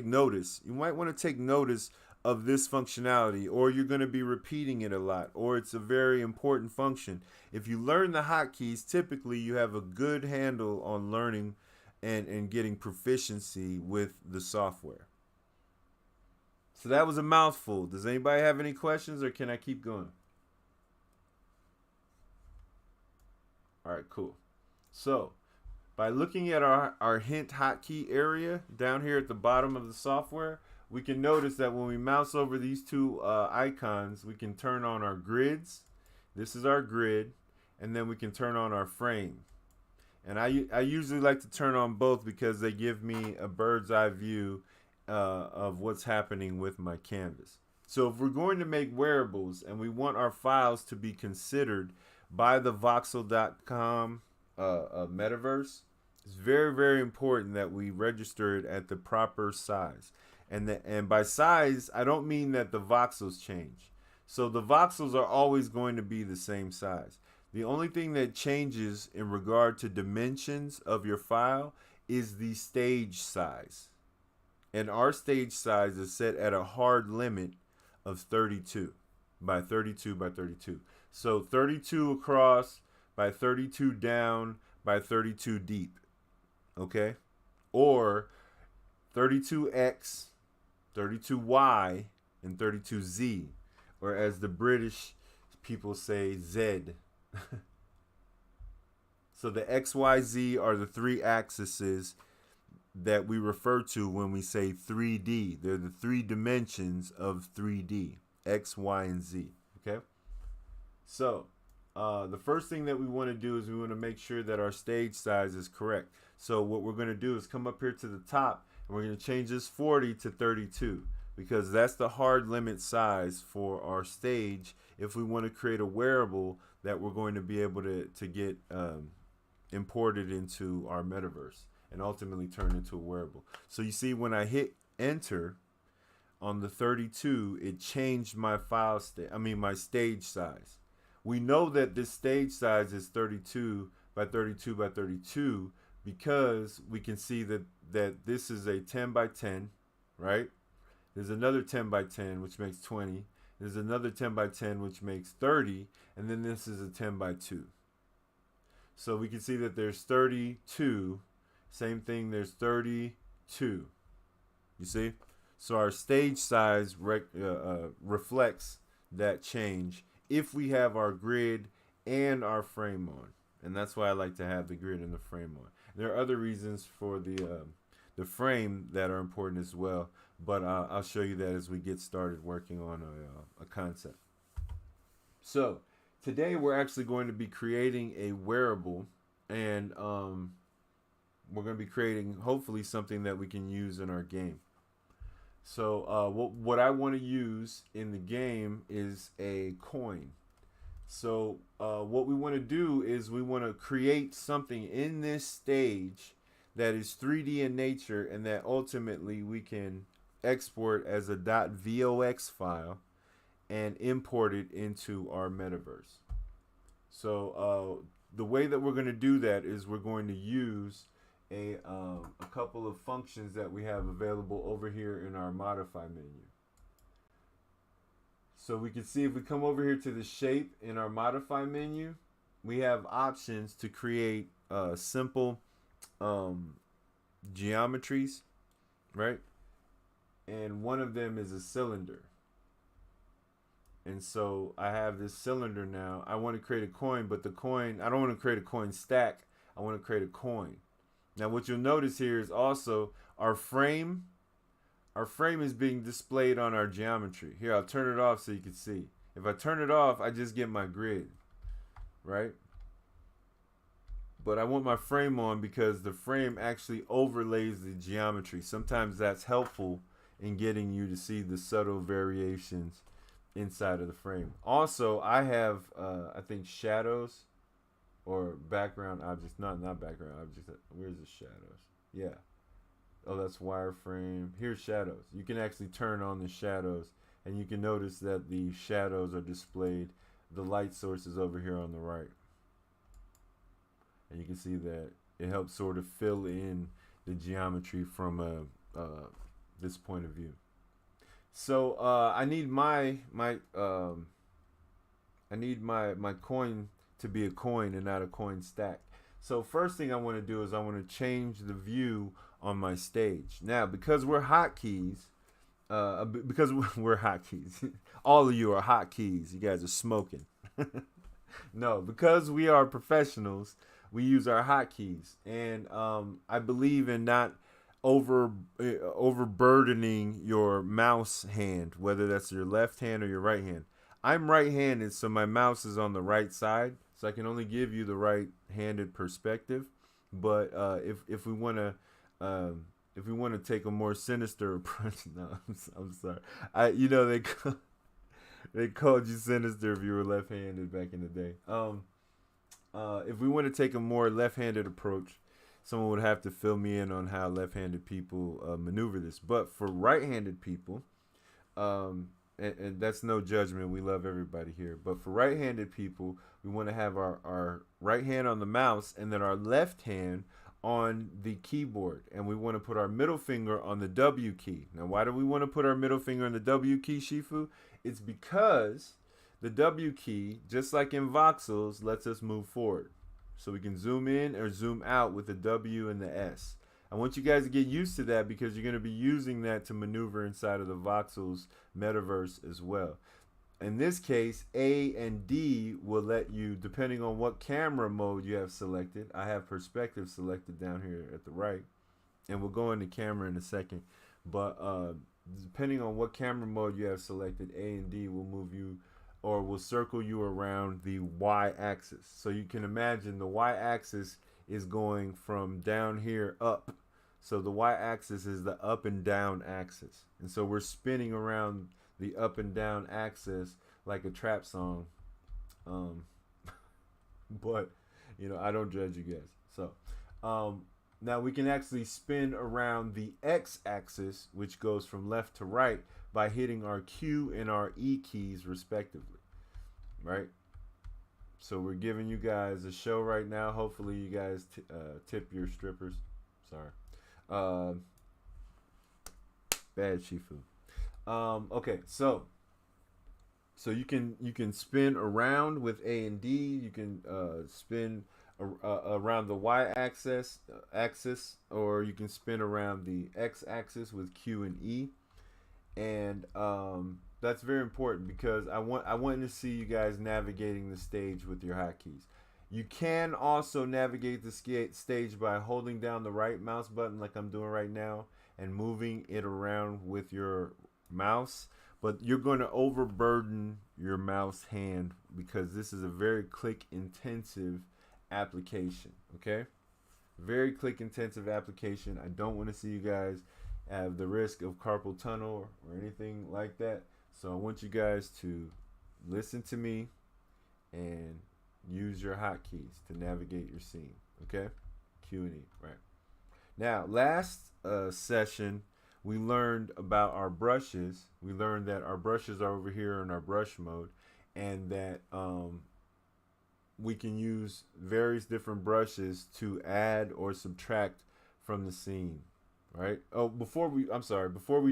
notice. You might want to take notice of this functionality, or you're going to be repeating it a lot, or it's a very important function. If you learn the hotkeys, typically you have a good handle on learning and getting proficiency with the software. So that was a mouthful. Does anybody have any questions, or can I keep going? All right, cool. So by looking at our hint hotkey area down here at the bottom of the software, we can notice that when we mouse over these two icons, we can turn on our grids. This is our grid, and then we can turn on our frame. And I usually like to turn on both because they give me a bird's eye view of what's happening with my canvas. So if we're going to make wearables and we want our files to be considered by the Voxel.com metaverse, it's very, very important that we register it at the proper size. And by size, I don't mean that the voxels change. So the voxels are always going to be the same size. The only thing that changes in regard to dimensions of your file is the stage size. And our stage size is set at a hard limit of 32 by 32 by 32. So 32 across by 32 down by 32 deep. Okay? Or 32x, 32y, and 32z, or as the British people say, Z. So the XYZ are the three axes that we refer to when we say 3D. They're the three dimensions of 3D, X, Y, and Z. Okay? So the first thing that we want to do is we want to make sure that our stage size is correct. So what we're going to do is come up here to the top, and we're going to change this 40 to 32, because that's the hard limit size for our stage if we want to create a wearable that we're going to be able to get imported into our metaverse and ultimately turn into a wearable. So you see, when I hit enter on the 32, it changed my my stage size. We know that this stage size is 32 by 32 by 32 because we can see that this is a 10 by 10, right? There's another 10 by 10, which makes 20. There's another 10 by 10, which makes 30. And then this is a 10 by 2. So we can see that there's 32. Same thing, there's 32. You see? So our stage size reflects that change if we have our grid and our frame on. And that's why I like to have the grid and the frame on. There are other reasons for the frame that are important as well, but I'll show you that as we get started working on a concept. So today we're actually going to be creating a wearable, and we're going to be creating hopefully something that we can use in our game. So what I want to use in the game is a coin. So what we want to do is we want to create something in this stage that is 3D in nature, and that ultimately we can export as a .vox file and import it into our metaverse. So the way that we're going to do that is we're going to use a couple of functions that we have available over here in our modify menu. So we can see if we come over here to the shape in our modify menu, we have options to create simple geometries, right? And one of them is a cylinder. And so I have this cylinder now. I want to create a coin, but the coin, I don't want to create a coin stack. I want to create a coin. Now what you'll notice here is also our frame is being displayed on our geometry. Here, I'll turn it off so you can see. If I turn it off, I just get my grid, right? But I want my frame on because the frame actually overlays the geometry. Sometimes that's helpful in getting you to see the subtle variations inside of the frame. Also, I have, I think, shadows or background objects. Not background objects. Where's the shadows? Yeah. Oh, that's wireframe. Here's shadows. You can actually turn on the shadows, and you can notice that the shadows are displayed. The light source is over here on the right. And you can see that it helps sort of fill in the geometry from this point of view. So I need my coin to be a coin and not a coin stack. So first thing I want to do is I want to change the view on my stage. Now, because we're hotkeys, all of you are hotkeys. You guys are smoking. No, because we are professionals, we use our hotkeys, and I believe in not overburdening your mouse hand, whether that's your left hand or your right hand. I'm right-handed, so my mouse is on the right side, so I can only give you the right-handed perspective. But if we want to take a more sinister approach, no, I'm sorry. They called you sinister if you were left-handed back in the day. If we want to take a more left-handed approach, someone would have to fill me in on how left-handed people maneuver this. But for right-handed people, and that's no judgment, we love everybody here. But for right-handed people, we want to have our right hand on the mouse and then our left hand on the keyboard. And we want to put our middle finger on the W key. Now, why do we want to put our middle finger on the W key, Shifu? It's because the W key, just like in Voxels, lets us move forward. So we can zoom in or zoom out with the W and the S. I want you guys to get used to that because you're going to be using that to maneuver inside of the Voxels metaverse as well. In this case, A and D will let you, depending on what camera mode you have selected. I have perspective selected down here at the right, and we'll go into camera in a second. But depending on what camera mode you have selected, A and D will move you or will circle you around the y-axis. So you can imagine the y-axis is going from down here up. So the y-axis is the up and down axis. And so we're spinning around the up and down axis like a trap song. But, I don't judge you guys. So now we can actually spin around the x-axis, which goes from left to right, by hitting our Q and our E keys respectively, right? So we're giving you guys a show right now. Hopefully you guys tip your strippers. Sorry. Bad Shifu. Okay, so you can spin around with A and D. You can spin around the y-axis, or you can spin around the x-axis with Q and E. And that's very important because I want to see you guys navigating the stage with your hotkeys. You can also navigate the stage by holding down the right mouse button like I'm doing right now and moving it around with your mouse, but you're going to overburden your mouse hand because this is a very click intensive application. Okay, very click intensive application. I don't want to see you guys have the risk of carpal tunnel or anything like that. So I want you guys to listen to me and use your hotkeys to navigate your scene. Okay, Q and E. Right now, last session we learned about our brushes. We learned that our brushes are over here in our brush mode, and that we can use various different brushes to add or subtract from the scene. Right. Oh, before we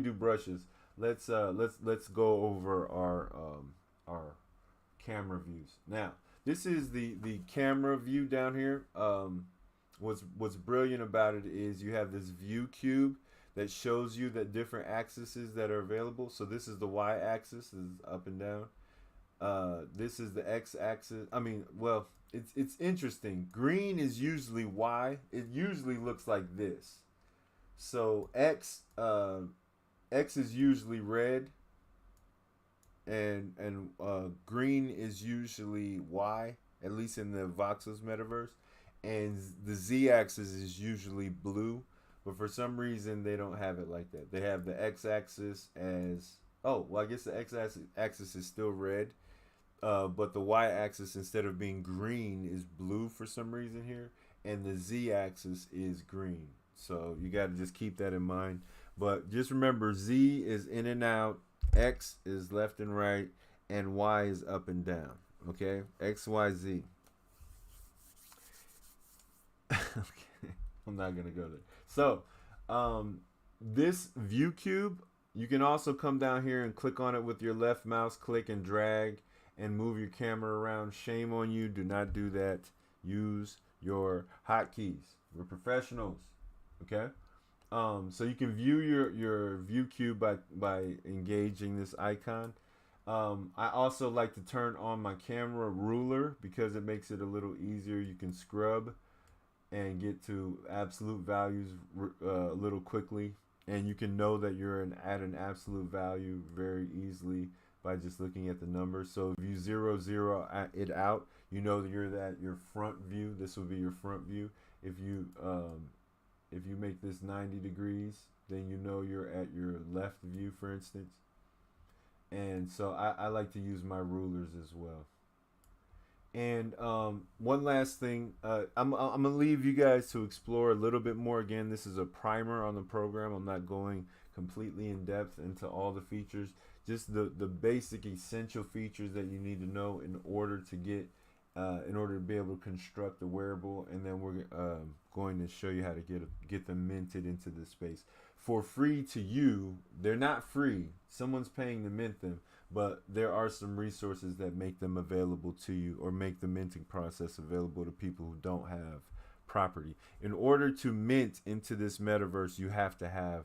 do brushes, let's go over our camera views. Now, this is the camera view down here. what's brilliant about it is you have this view cube that shows you the different axes that are available. So this is the y-axis, is up and down. This is the x-axis. I mean, well, it's interesting. Green is usually y. It usually looks like this. So x is usually red, and green is usually y, at least in the Voxels metaverse, and the z-axis is usually blue. But for some reason, they don't have it like that. They have the x-axis as, oh, well, I guess the x-axis is still red. But the y-axis, instead of being green, is blue for some reason here. And the z-axis is green. So you got to just keep that in mind. But just remember, z is in and out, x is left and right, and y is up and down. Okay? X, Y, Z. Okay. I'm not going to go there. So, this view cube, you can also come down here and click on it with your left mouse click and drag and move your camera around. Shame on you. Do not do that. Use your hotkeys. We're professionals. Okay? So you can view your view cube by engaging this icon. I also like to turn on my camera ruler because it makes it a little easier. You can scrub and get to absolute values a little quickly, and you can know that you're at an absolute value very easily by just looking at the numbers. So if you zero it out, you know that you're at your front view. This will be your front view. If you make this 90 degrees, then you know you're at your left view, for instance. And so I like to use my rulers as well. And one last thing, I'm going to leave you guys to explore a little bit more. Again, this is a primer on the program. I'm not going completely in depth into all the features, just the basic essential features that you need to know in order to be able to construct a wearable. And then we're going to show you how to get them minted into this space. For free to you, they're not free. Someone's paying to mint them, but there are some resources that make them available to you, or make the minting process available to people who don't have property. In order to mint into this metaverse, you have to have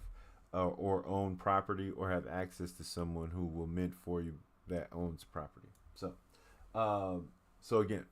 or own property, or have access to someone who will mint for you that owns property. So, again,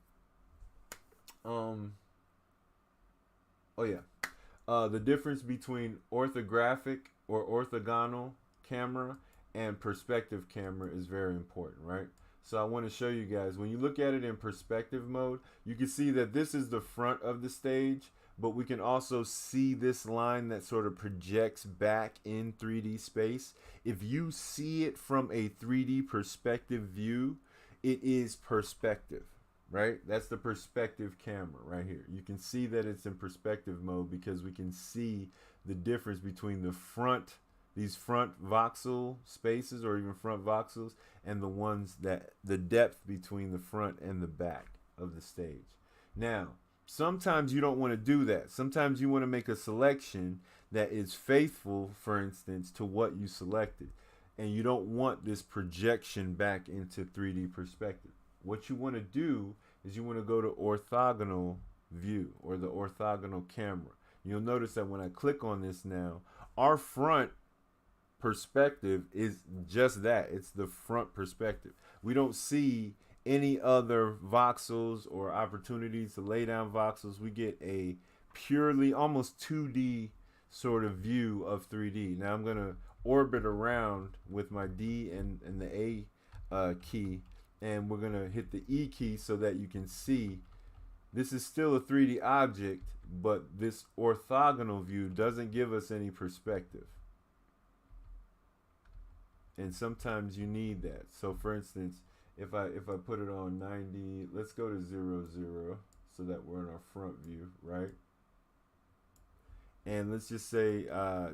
the difference between orthographic or orthogonal camera and perspective camera is very important, right? So I want to show you guys, when you look at it in perspective mode, you can see that this is the front of the stage, but we can also see this line that sort of projects back in 3D space. If you see it from a 3D perspective view, it is perspective, right? That's the perspective camera right here. You can see that it's in perspective mode because we can see the difference between these front voxel spaces, or even front voxels, and the depth between the front and the back of the stage. Now, sometimes you don't want to do that. Sometimes you want to make a selection that is faithful, for instance, to what you selected. And you don't want this projection back into 3D perspective. What you want to do is you want to go to orthogonal view, or the orthogonal camera. You'll notice that when I click on this now, our front perspective is just that. It's the front perspective. We don't see any other voxels or opportunities to lay down voxels. We get a purely almost 2D sort of view of 3D. Now I'm going to orbit around with my D and the A key, and we're going to hit the E key so that you can see this is still a 3D object, but this orthogonal view doesn't give us any perspective. And sometimes you need that. So for instance, if I put it on 90, let's go to 0, 0, so that we're in our front view, right? And let's just say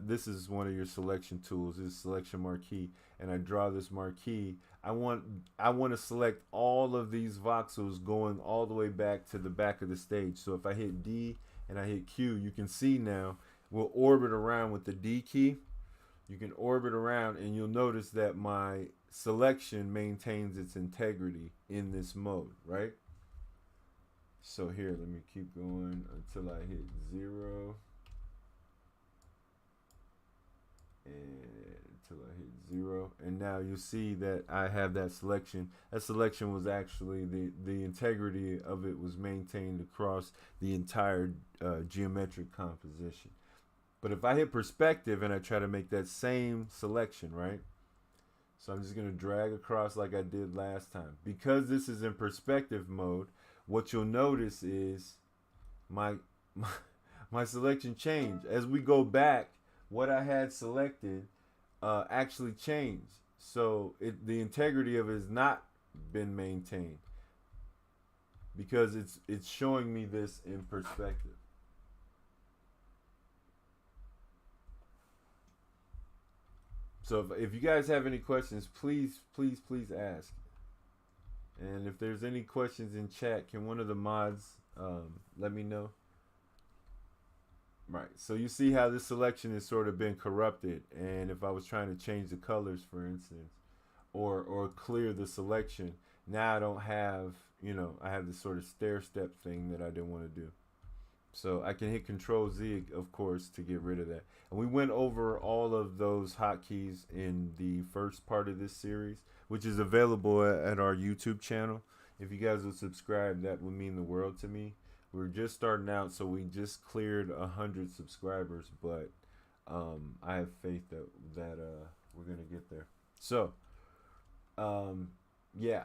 this is one of your selection tools, this is selection marquee, and I draw this marquee. I want to select all of these voxels going all the way back to the back of the stage. So if I hit D and I hit Q, you can see now we'll orbit around with the D key. You can orbit around, and you'll notice that my selection maintains its integrity in this mode, right? So here, let me keep going until I hit 0. And until I hit 0. And now you see that I have that selection. That selection was actually, the integrity of it was maintained across the entire geometric composition. But if I hit perspective and I try to make that same selection, right? So I'm just going to drag across like I did last time. Because this is in perspective mode, what you'll notice is my selection changed. As we go back, what I had selected actually changed. So the integrity of it has not been maintained because it's showing me this in perspective. So if you guys have any questions, please ask. And if there's any questions in chat, can one of the mods let me know? Right. So you see how this selection has sort of been corrupted. And if I was trying to change the colors, for instance, or clear the selection, now I don't have, I have this sort of stair step thing that I didn't want to do. So I can hit Control Z, of course, to get rid of that. And we went over all of those hotkeys in the first part of this series, which is available at our YouTube channel. If you guys would subscribe, that would mean the world to me. We're just starting out, so we just cleared 100 subscribers, but I have faith that we're gonna get there. So, yeah.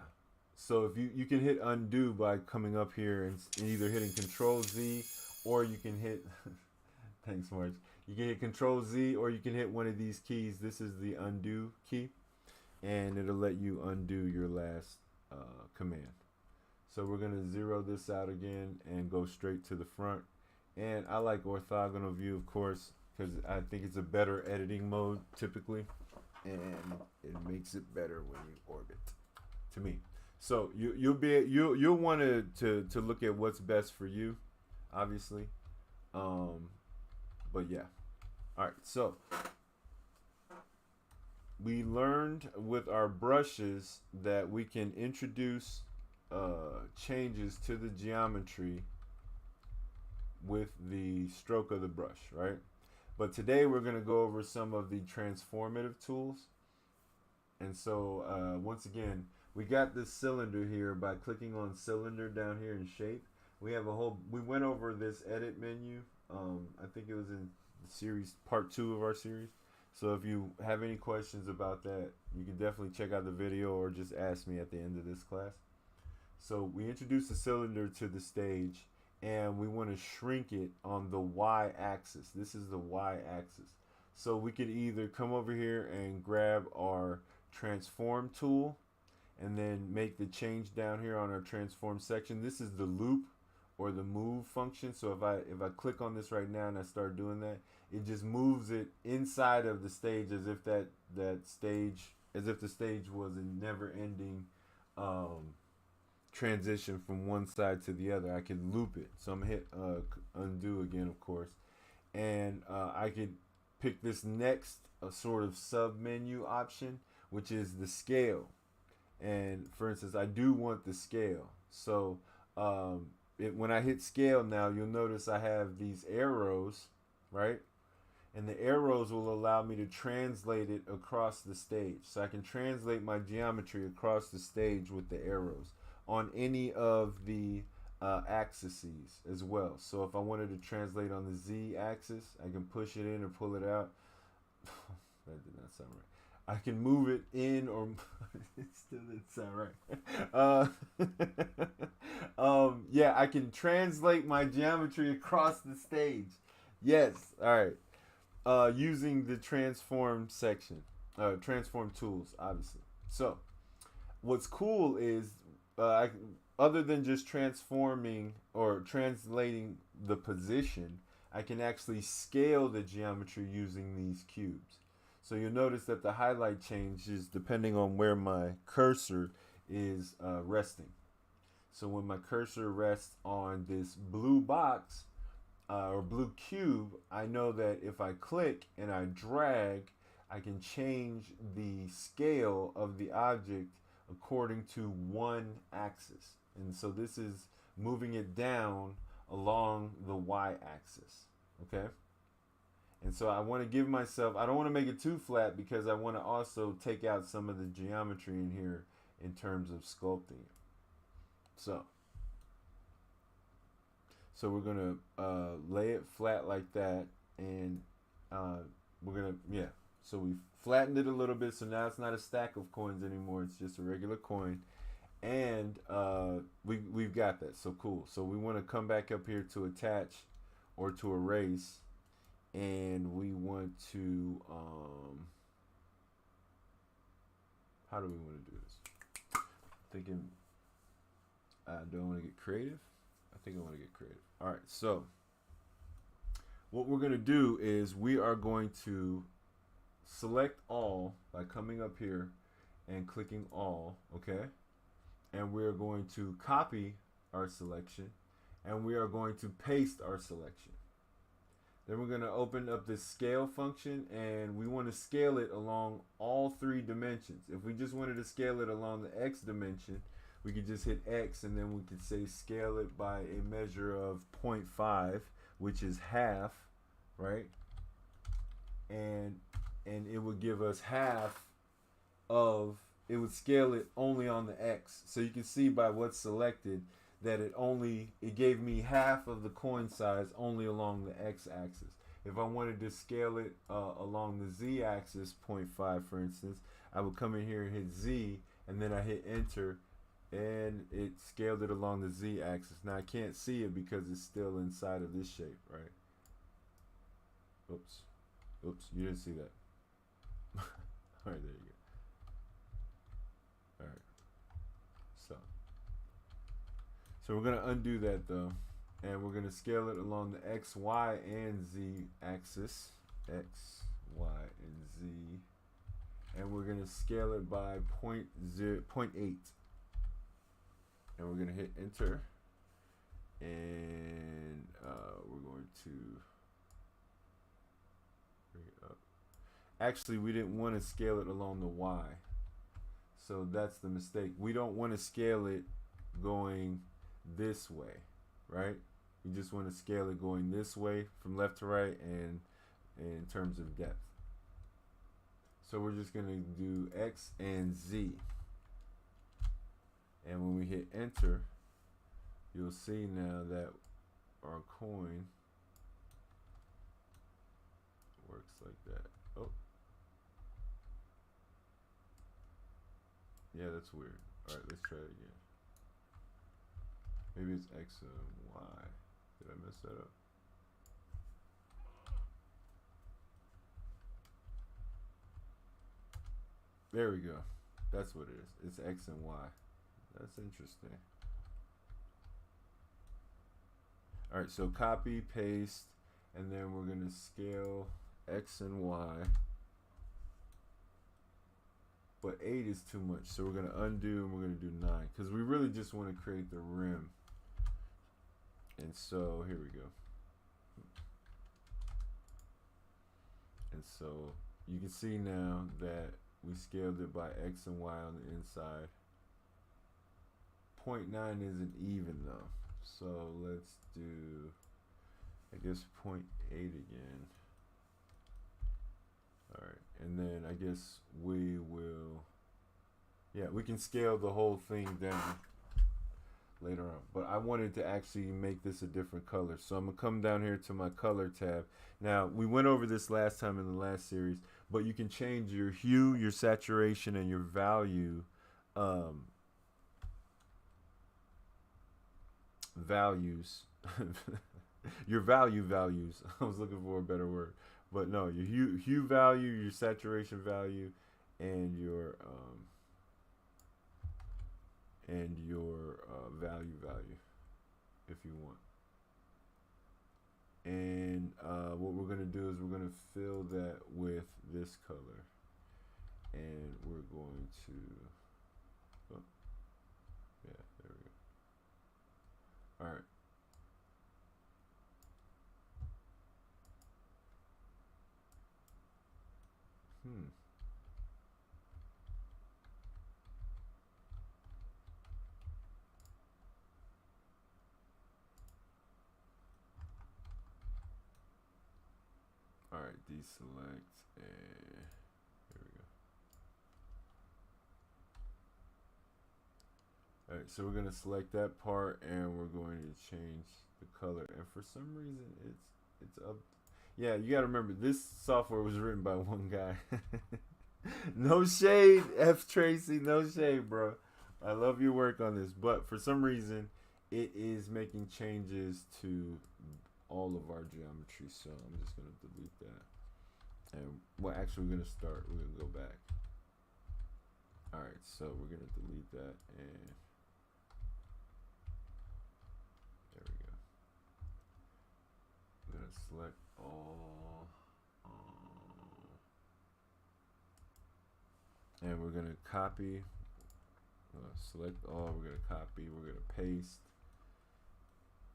So if you can hit undo by coming up here and either hitting Control Z, or you can hit thanks, Marge. You can hit Control Z, or you can hit one of these keys. This is the undo key, and it'll let you undo your last command. So we're going to 0 this out again and go straight to the front. And I like orthogonal view, of course, because I think it's a better editing mode typically. And it makes it better when you orbit, to me. So you'll want to look at what's best for you, obviously. But yeah. All right, so we learned with our brushes that we can introduce changes to the geometry with the stroke of the brush, right? But today we're going to go over some of the transformative tools. And so once again, we got this cylinder here by clicking on cylinder down here in shape. We went over this edit menu. I think it was in the series, part 2 of our series. So if you have any questions about that, you can definitely check out the video or just ask me at the end of this class. So we introduce the cylinder to the stage, and we want to shrink it on the y-axis. This is the y-axis. So we could either come over here and grab our transform tool and then make the change down here on our transform section. This is the loop or the move function. So if I click on this right now and I start doing that, it just moves it inside of the stage as if the stage was a never-ending transition from one side to the other. I can loop it. So I'm gonna hit undo again, of course, and I could pick this next sort of sub menu option, which is the scale. And for instance, I do want the scale. So when I hit scale now, you'll notice I have these arrows, right? And the arrows will allow me to translate it across the stage. So I can translate my geometry across the stage with the arrows on any of the axes as well. So if I wanted to translate on the Z axis, I can push it in or pull it out. That did not sound right. I can move it in or it still didn't sound right. Yeah, I can translate my geometry across the stage. Yes, all right. Using the transform section, transform tools, obviously. So what's cool is other than just transforming or translating the position, I can actually scale the geometry using these cubes. So you'll notice that the highlight changes depending on where my cursor is resting. So when my cursor rests on this blue box or blue cube, I know that if I click and I drag, I can change the scale of the object according to one axis. And so this is moving it down along the y-axis, okay? And so I want to give myself, I don't want to make it too flat because I want to also take out some of the geometry in here in terms of sculpting. So we're going to lay it flat like that, and we're going to, yeah. So we flattened it a little bit, so now it's not a stack of coins anymore. It's just a regular coin. And we've got that, so cool. So we want to come back up here to attach or to erase, and we want to, how do we want to do this? Thinking, do I want to get creative? I think I want to get creative. All right, so what we're going to do is we are going to select all by coming up here and clicking all, okay? And we're going to copy our selection, and we are going to paste our selection. Then we're going to open up this scale function, and we want to scale it along all 3 dimensions. If we just wanted to scale it along the x dimension, we could just hit X, and then we could say scale it by a measure of 0.5, which is half, right? And it would give us half of, it would scale it only on the X. So you can see by what's selected that it gave me half of the coin size only along the X axis. If I wanted to scale it along the Z axis, 0.5 for instance, I would come in here and hit Z, and then I hit enter, and it scaled it along the Z axis. Now I can't see it because it's still inside of this shape, right? Oops, you didn't see that. All right, there you go. All right, so we're gonna undo that though, and we're gonna scale it along the X, Y, and Z axis, X, Y, and Z, and we're gonna scale it by 0.8, and we're gonna hit enter, and we're going to bring it up. Actually, we didn't want to scale it along the Y, so that's the mistake. We don't want to scale it going this way, right? We just want to scale it going this way from left to right and in terms of depth. So we're just going to do X and Z. And when we hit enter, you'll see now that our coin works like that. Oh. Yeah, that's weird. All right, let's try it again. Maybe it's X and Y. Did I mess that up? There we go. That's what it is. It's X and Y. That's interesting. All right, so copy, paste, and then we're going to scale X and Y. But 8 is too much, so we're going to undo and we're going to do 9 because we really just want to create the rim. And so here we go. And so you can see now that we scaled it by X and Y on the inside. 0.9 isn't even though. So let's do, I guess, 0.8 again. All right, and then I guess we will, yeah, we can scale the whole thing down later on. But I wanted to actually make this a different color. So I'm going to come down here to my color tab. Now, we went over this last time in the last series, but you can change your hue, your saturation, and your value values. Your value values. I was looking for a better word. But no, your hue value, your saturation value, and your value, if you want. And what we're going to do is we're going to fill that with this color. And we're going to, oh, yeah, there we go. All right. deselect, and there we go. All right, so we're gonna select that part, and we're going to change the color. And for some reason, it's up. Yeah, you gotta remember, this software was written by one guy. No shade, F Tracy, no shade, bro. I love your work on this, but for some reason, it is making changes to all of our geometry, so I'm just gonna delete that. And well, actually, we're gonna start. We're gonna go back. All right, so we're gonna delete that, and there we go. I'm gonna select all, and we're gonna copy. Select all. We're gonna copy. We're gonna paste,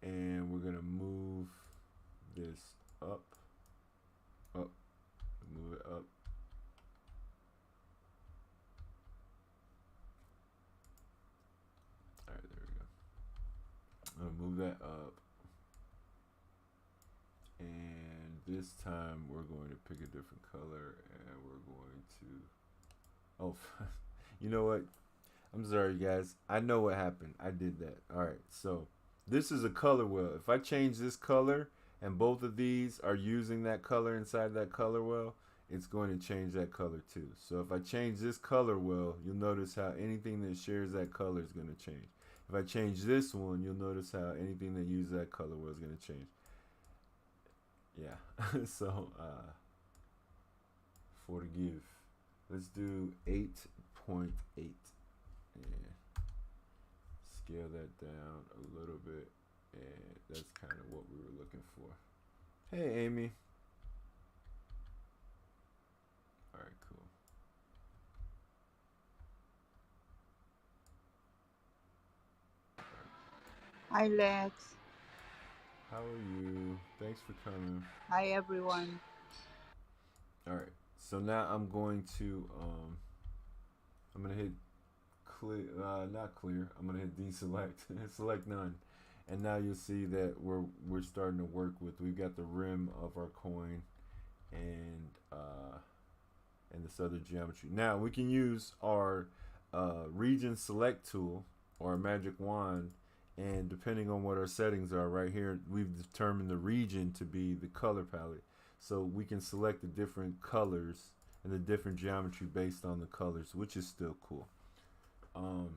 and we're gonna move this up, move it up. All right, there we go. I'm gonna move that up, and this time we're going to pick a different color, and we're going to, oh, you know what? I'm sorry, guys. I know what happened. I did that. All right, so this is a color wheel. If I change this color and both of these are using that color inside that color wheel, it's going to change that color too. So if I change this color wheel, you'll notice how anything that shares that color is going to change. If I change this one, you'll notice how anything that uses that color wheel is going to change. Yeah, so for to give, let's do 8.8. And scale that down a little bit, and that's kind of what we were looking for. Hey, Amy. All right, cool. Hi, Lex. How are you? Thanks for coming. Hi, everyone. All right, so now I'm going to I'm gonna hit clear, not clear. I'm gonna hit deselect, select none, and now you'll see that we're starting to work with. We've got the rim of our coin, and this other geometry. Now we can use our region select tool or a magic wand, and depending on what our settings are, right here we've determined the region to be the color palette, so we can select the different colors and the different geometry based on the colors, which is still cool. Alright,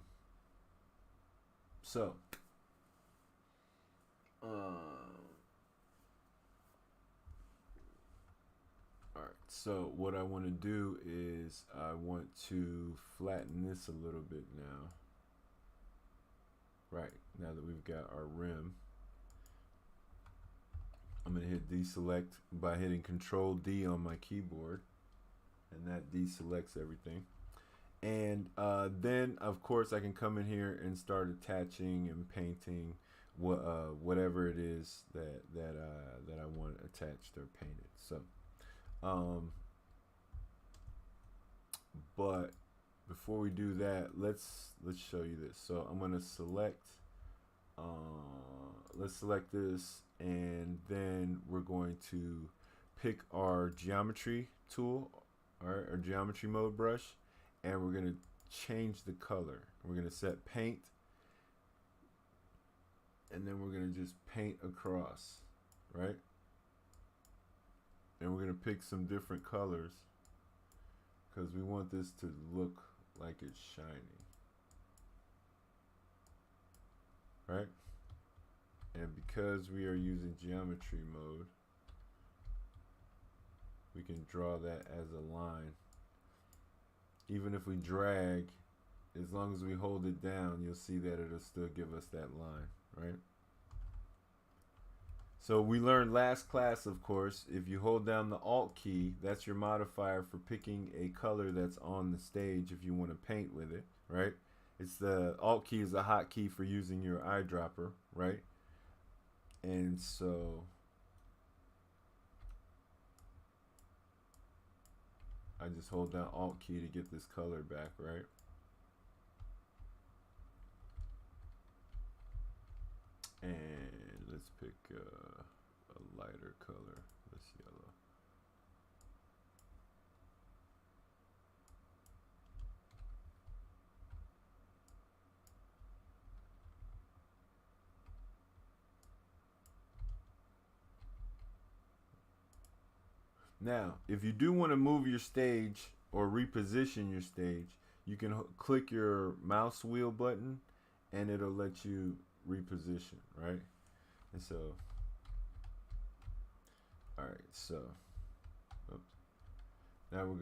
so what I want to do is I want to flatten this a little bit now. Right, now that we've got our rim, I'm going to hit deselect by hitting Control D on my keyboard, and that deselects everything. And then, of course, I can come in here and start attaching and painting whatever it is that I want attached or painted. So, but before we do that, let's show you this. So I'm gonna select. Let's select this, and then we're going to pick our geometry tool, our geometry mode brush, and we're going to change the color. We're going to set paint, and then we're going to just paint across, right? And we're going to pick some different colors because we want this to look like it's shiny, right? And because we are using geometry mode, we can draw that as a line. Even if we drag, as long as we hold it down, you'll see that it'll still give us that line, right? So we learned last class, of course, if you hold down the Alt key, that's your modifier for picking a color that's on the stage if you want to paint with it, right? It's the Alt key is a hotkey for using your eyedropper, right? And so I just hold down Alt key to get this color back, right? And let's pick a lighter color, this yellow. Now, if you do want to move your stage or reposition your stage, you can click your mouse wheel button and it'll let you reposition, right? And so, all right, so, oops. Now we're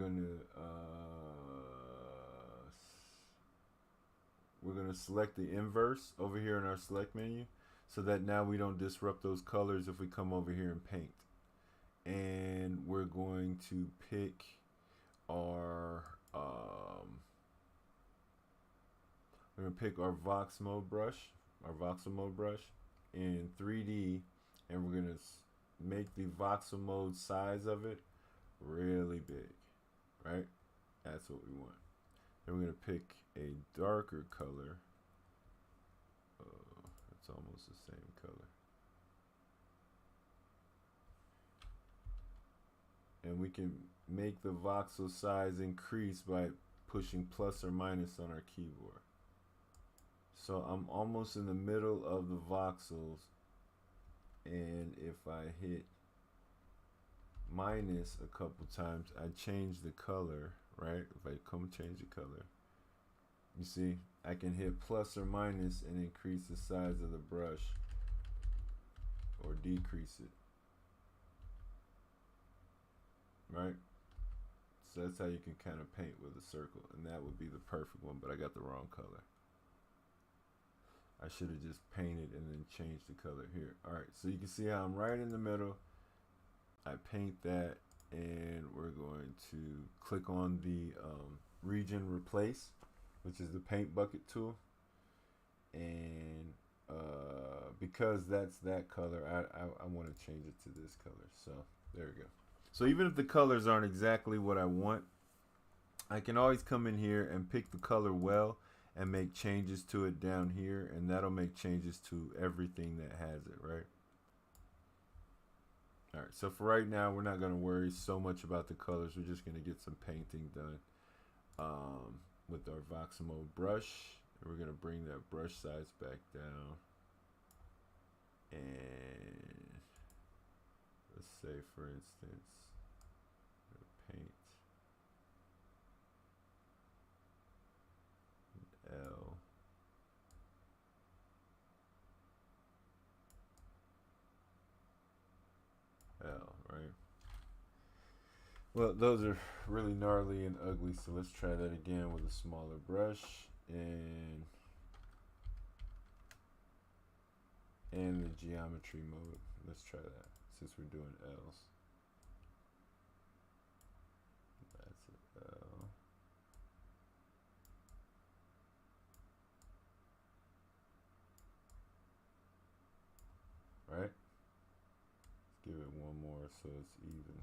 gonna select the inverse over here in our select menu, so that now we don't disrupt those colors if we come over here and paint. And we're going to pick our Vox mode brush, our voxel mode brush in 3D, and we're gonna make the voxel mode size of it really big, right? That's what we want. Then we're gonna pick a darker color. Oh, it's almost the same color. And we can make the voxel size increase by pushing plus or minus on our keyboard. So I'm almost in the middle of the voxels, and if I hit minus a couple times, I change the color, right? If I come change the color, you see I can hit plus or minus and increase the size of the brush or decrease it, right? So that's how you can kind of paint with a circle, and that would be the perfect one, but I got the wrong color. I should have just painted and then changed the color here. All right, so you can see how I'm right in the middle. I paint that, and we're going to click on the region replace, which is the paint bucket tool. And because that's that color, I want to change it to this color. So there we go. So even if the colors aren't exactly what I want, I can always come in here and pick the color well and make changes to it down here, and that'll make changes to everything that has it, right? All right, so for right now, we're not going to worry so much about the colors. We're just going to get some painting done with our voxel mode brush. And we're going to bring that brush size back down. And let's say, for instance, paint L. L, right? Well, those are really gnarly and ugly, so let's try that again with a smaller brush and the geometry mode. Let's try that since we're doing L's. That's an L. Right? Let's give it one more so it's even.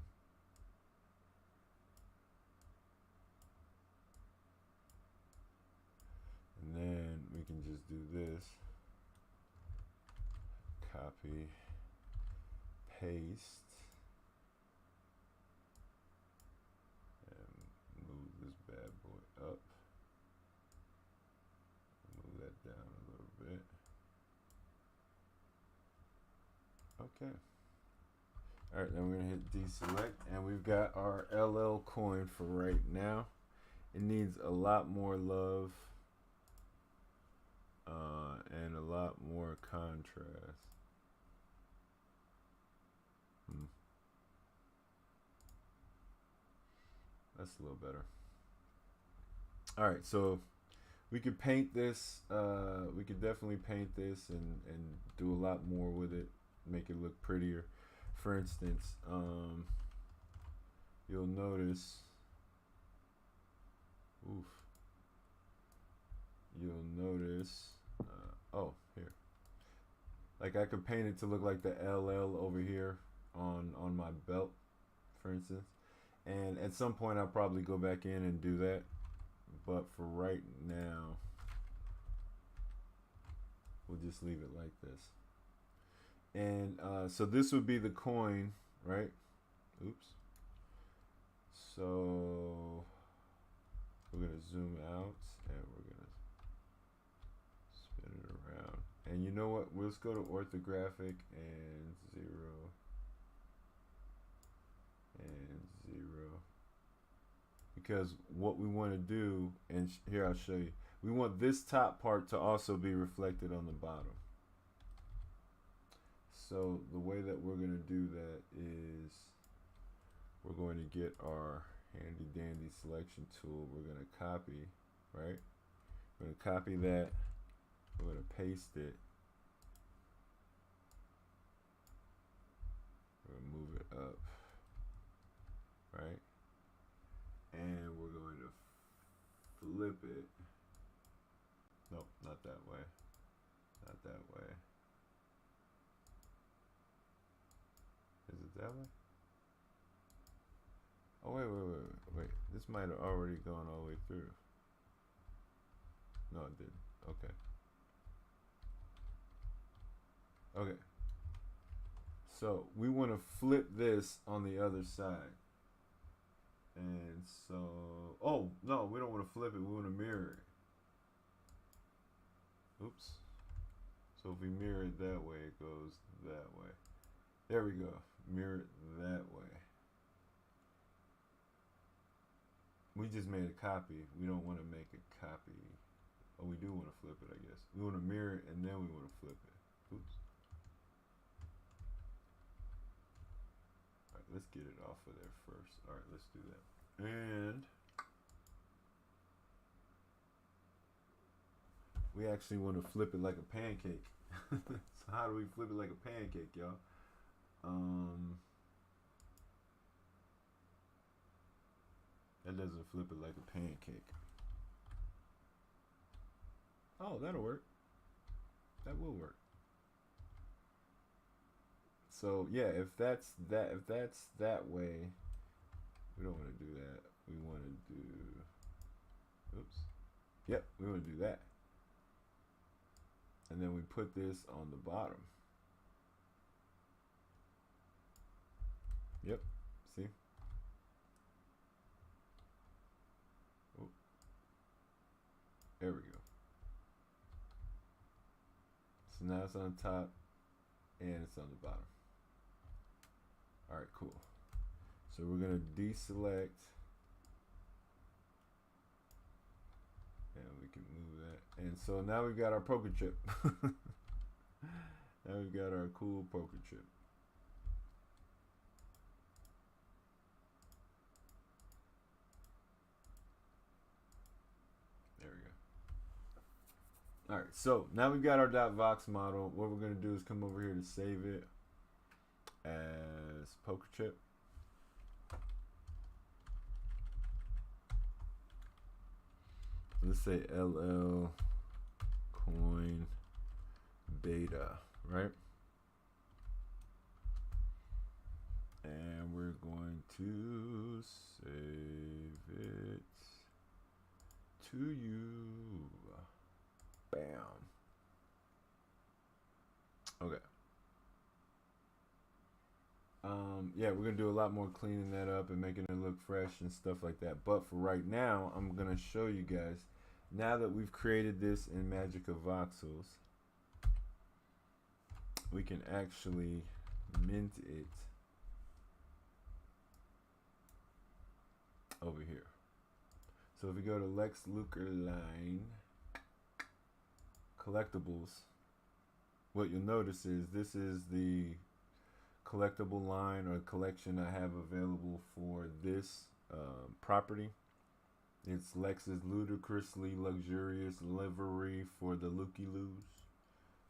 And then we can just do this. Copy, paste, and move this bad boy up. Move that down a little bit. Okay. All right, then we're gonna hit deselect, and we've got our LL coin for right now. It needs a lot more love and a lot more contrast. That's a little better. All right, so we could paint this. We could definitely paint this and do a lot more with it, make it look prettier. For instance, you'll notice. You'll notice. Oh, here. Like I could paint it to look like the LL over here on my belt, for instance. And at some point I'll probably go back in and do that. But for right now, we'll just leave it like this. And so this would be the coin, right? Oops. So we're going to zoom out and we're going to spin it around. And you know what? Let's go to orthographic and 0. and 0. Because what we want to do, and here I'll show you, we want this top part to also be reflected on the bottom. So the way that we're going to do that is we're going to get our handy dandy selection tool. We're going to copy, right? We're going to copy that. We're going to paste it. We're going to move it up, right? And we're going to flip it. Nope, not that way. Not that way. Is it that way? Oh, wait. This might have already gone all the way through. No, it didn't. Okay. Okay. So we want to flip this on the other side. And so, oh, no, we don't want to flip it. We want to mirror it. Oops. So if we mirror it that way, it goes that way. There we go. Mirror it that way. We just made a copy. We don't want to make a copy. Oh, we do want to flip it, I guess. We want to mirror it, and then we want to flip it. Oops. All right, let's get it off of there first. All right, let's do that. And we actually want to flip it like a pancake. So how do we flip it like a pancake, y'all? That doesn't flip it like a pancake. Oh, that'll work. That will work. So yeah, if that's that way, we don't want to do that. We want to do. Oops. Yep, we want to do that. And then we put this on the bottom. Yep. See? Oh. There we go. So now it's on top and it's on the bottom. All right, cool. So we're going to deselect and we can move that. And so now we've got our poker chip. Now we've got our cool poker chip. There we go. All right, so now we've got our .vox model. What we're going to do is come over here to save it as poker chip. Let's say LL coin beta, right? And we're going to save it to you. Bam. Okay. Yeah, we're gonna do a lot more cleaning that up and making it look fresh and stuff like that. But for right now, I'm gonna show you guys. Now that we've created this in Magic of Voxels, we can actually mint it over here. So if we go to Lex Luker line collectibles, what you'll notice is this is the collectible line or collection I have available for this property. It's Lex's ludicrously luxurious livery for the Looky Loos.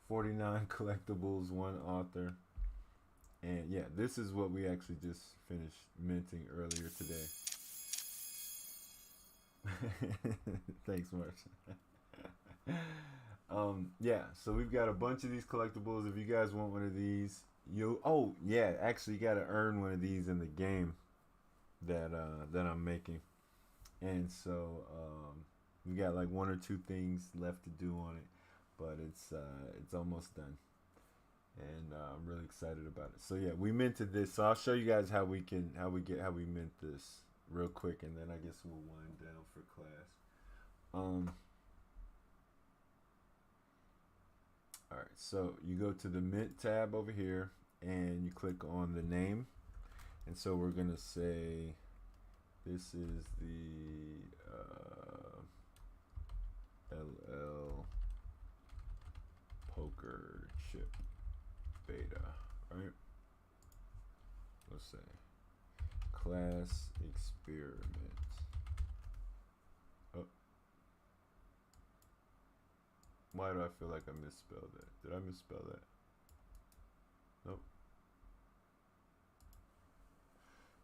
49 collectibles, 1 author. And yeah, this is what we actually just finished minting earlier today. Thanks, Marcia. Yeah, so we've got a bunch of these collectibles. If you guys want one of these, oh yeah, actually you got to earn one of these in the game that I'm making. And so we got like 1 or 2 things left to do on it, but it's almost done, and I'm really excited about it. So yeah, we minted this. So I'll show you guys how we mint this real quick, and then I guess we'll wind down for class. All right, so you go to the mint tab over here, and you click on the name, And so we're gonna say this is the LL poker chip beta, right? Let's say class experiment. Oh, why do I feel like I misspelled that? Did I misspell that? Nope.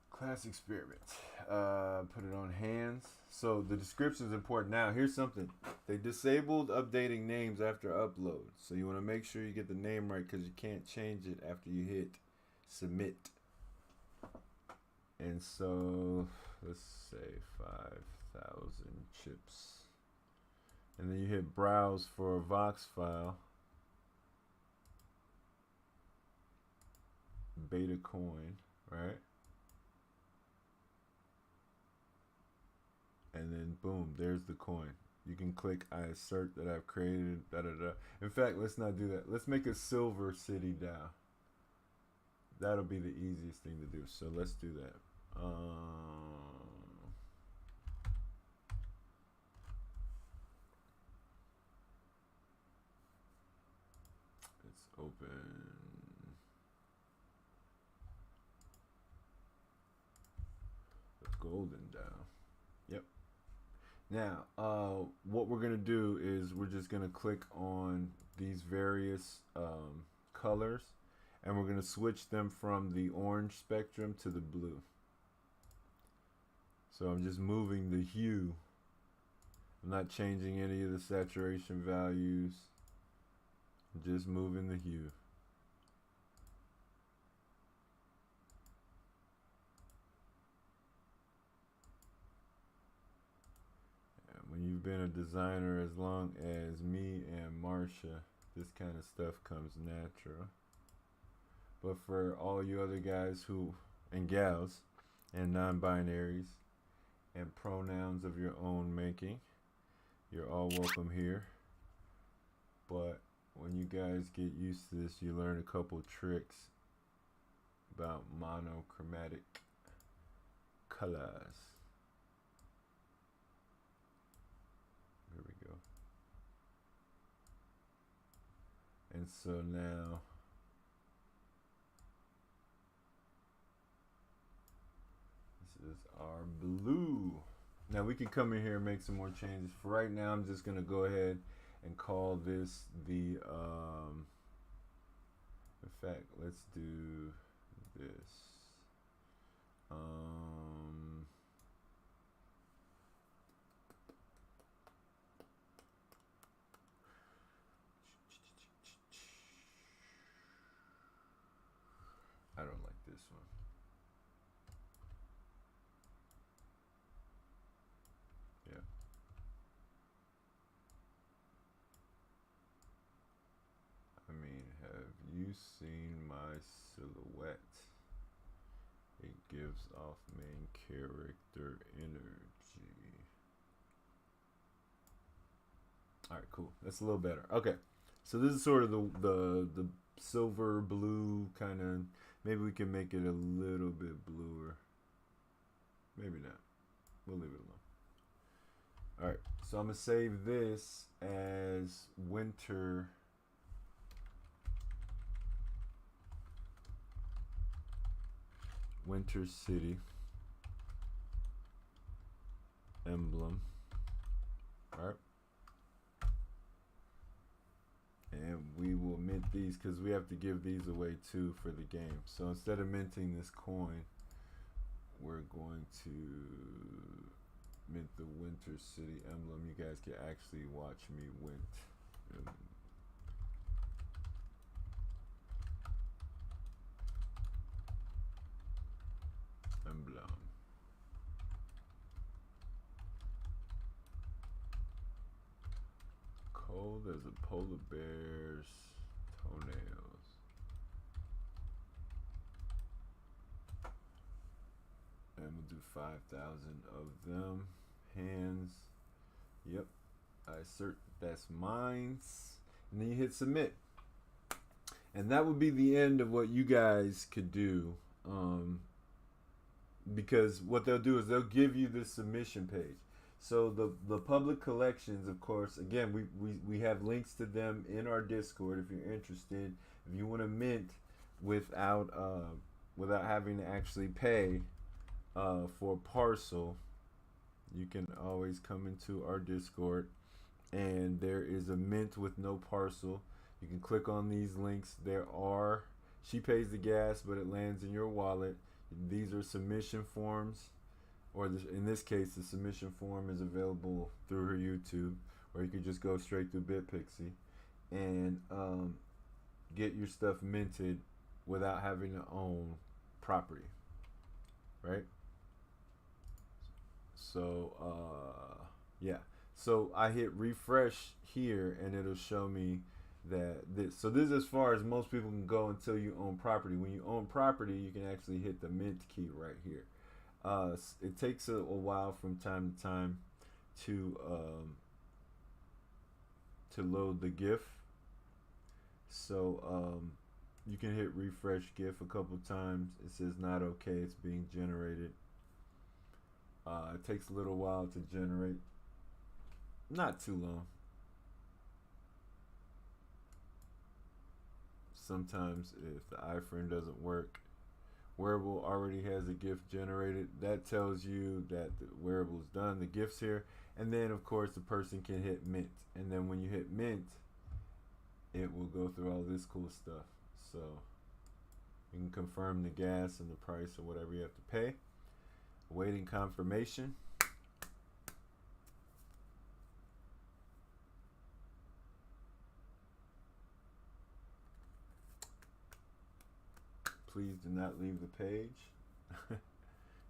Class experiment. Put it on hands. So the description is important. Now, here's something. They disabled updating names after upload. So you want to make sure you get the name right because you can't change it after you hit submit. And so let's say 5,000 chips. And then you hit browse for a Vox file. Beta coin, right? And then boom, there's the coin. You can click I assert that I've created, da da da. In fact, let's not do that. Let's make a silver city DAO. That'll be the easiest thing to do. So let's do that. Let's open the golden DAO. Yep. Now, what we're gonna do is we're just gonna click on these various colors, and we're gonna switch them from the orange spectrum to the blue. So I'm just moving the hue. I'm not changing any of the saturation values. I'm just moving the hue. When you've been a designer as long as me and Marsha, this kind of stuff comes natural. But for all you other guys who, and gals, and non-binaries, and pronouns of your own making, you're all welcome here. But when you guys get used to this, you learn a couple tricks about monochromatic colors. Here we go. And so now this is our blue. Now we can come in here and make some more changes. For right now, I'm just gonna go ahead and call this the in fact, let's do this. I don't like this one. Yeah. I mean, have you seen my silhouette? It gives off main character energy. All right, cool. That's a little better. Okay, so this is sort of the silver blue kind of. Maybe we can make it a little bit bluer. Maybe not. We'll leave it alone. All right, so I'm gonna save this as winter. Winter City Emblem. All right. And we will mint these because we have to give these away too for the game. So instead of minting this coin, we're going to mint the Winter City Emblem. You guys can actually watch me mint. Emblem. Cold as a polar bear's toenails. And we'll do 5,000 of them. Hands. Yep. I assert that's mine. And then you hit submit. And that would be the end of what you guys could do. because what they'll do is they'll give you this submission page. So the public collections, of course, again, we have links to them in our Discord if you're interested. If you want to mint without having to actually pay for parcel, you can always come into our Discord, and there is a mint with no parcel. You can click on these links. She pays the gas, but it lands in your wallet. These are submission forms, or in this case, the submission form is available through her YouTube, or you could just go straight through BitPixie and get your stuff minted without having to own property, right? So yeah, so I hit refresh here and it'll show me that this is as far as most people can go until you own property. When you own property, you can actually hit the mint key right here. It takes a while from time to time to load the GIF, so you can hit refresh GIF a couple times. It says not okay, it's being generated. It takes a little while to generate, not too long. Sometimes if the iframe doesn't work, wearable already has a GIF generated. That tells you that the wearable is done. The GIF's here, and then of course the person can hit mint, and then when you hit mint, it will go through all this cool stuff. So you can confirm the gas and the price or whatever you have to pay. Awaiting confirmation. Please do not leave the page.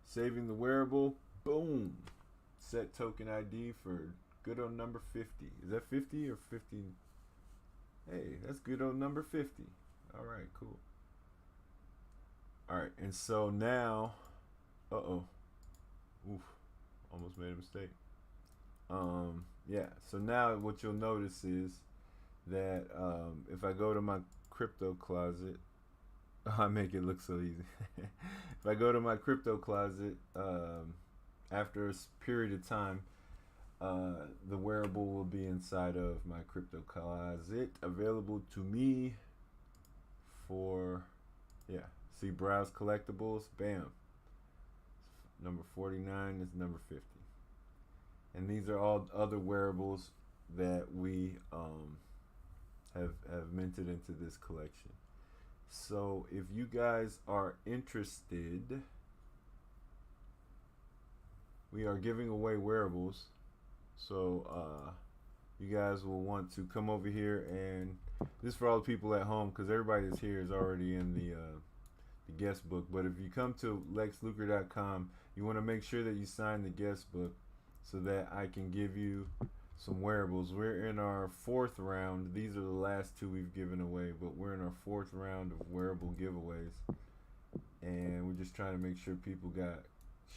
Saving the wearable. Boom. Set token ID for good old number 50. Is that 50 or 50? Hey, that's good old number 50. All right, cool. All right, and so now, oof, almost made a mistake. Yeah, so now what you'll notice is that if I go to my crypto closet, I make it look so easy. If I go to my crypto closet, after a period of time, the wearable will be inside of my crypto closet, available to me for, yeah, see, browse collectibles, bam. Number 49 is number 50. And these are all other wearables that we have minted into this collection. So if you guys are interested, we are giving away wearables. So you guys will want to come over here, and this is for all the people at home, because everybody that's here is already in the guest book. But if you come to lexluker.com, you want to make sure that you sign the guest book so that I can give you some wearables. We're in our 4th round. These are the last 2 we've given away, but we're in our 4th round of wearable giveaways, and we're just trying to make sure people got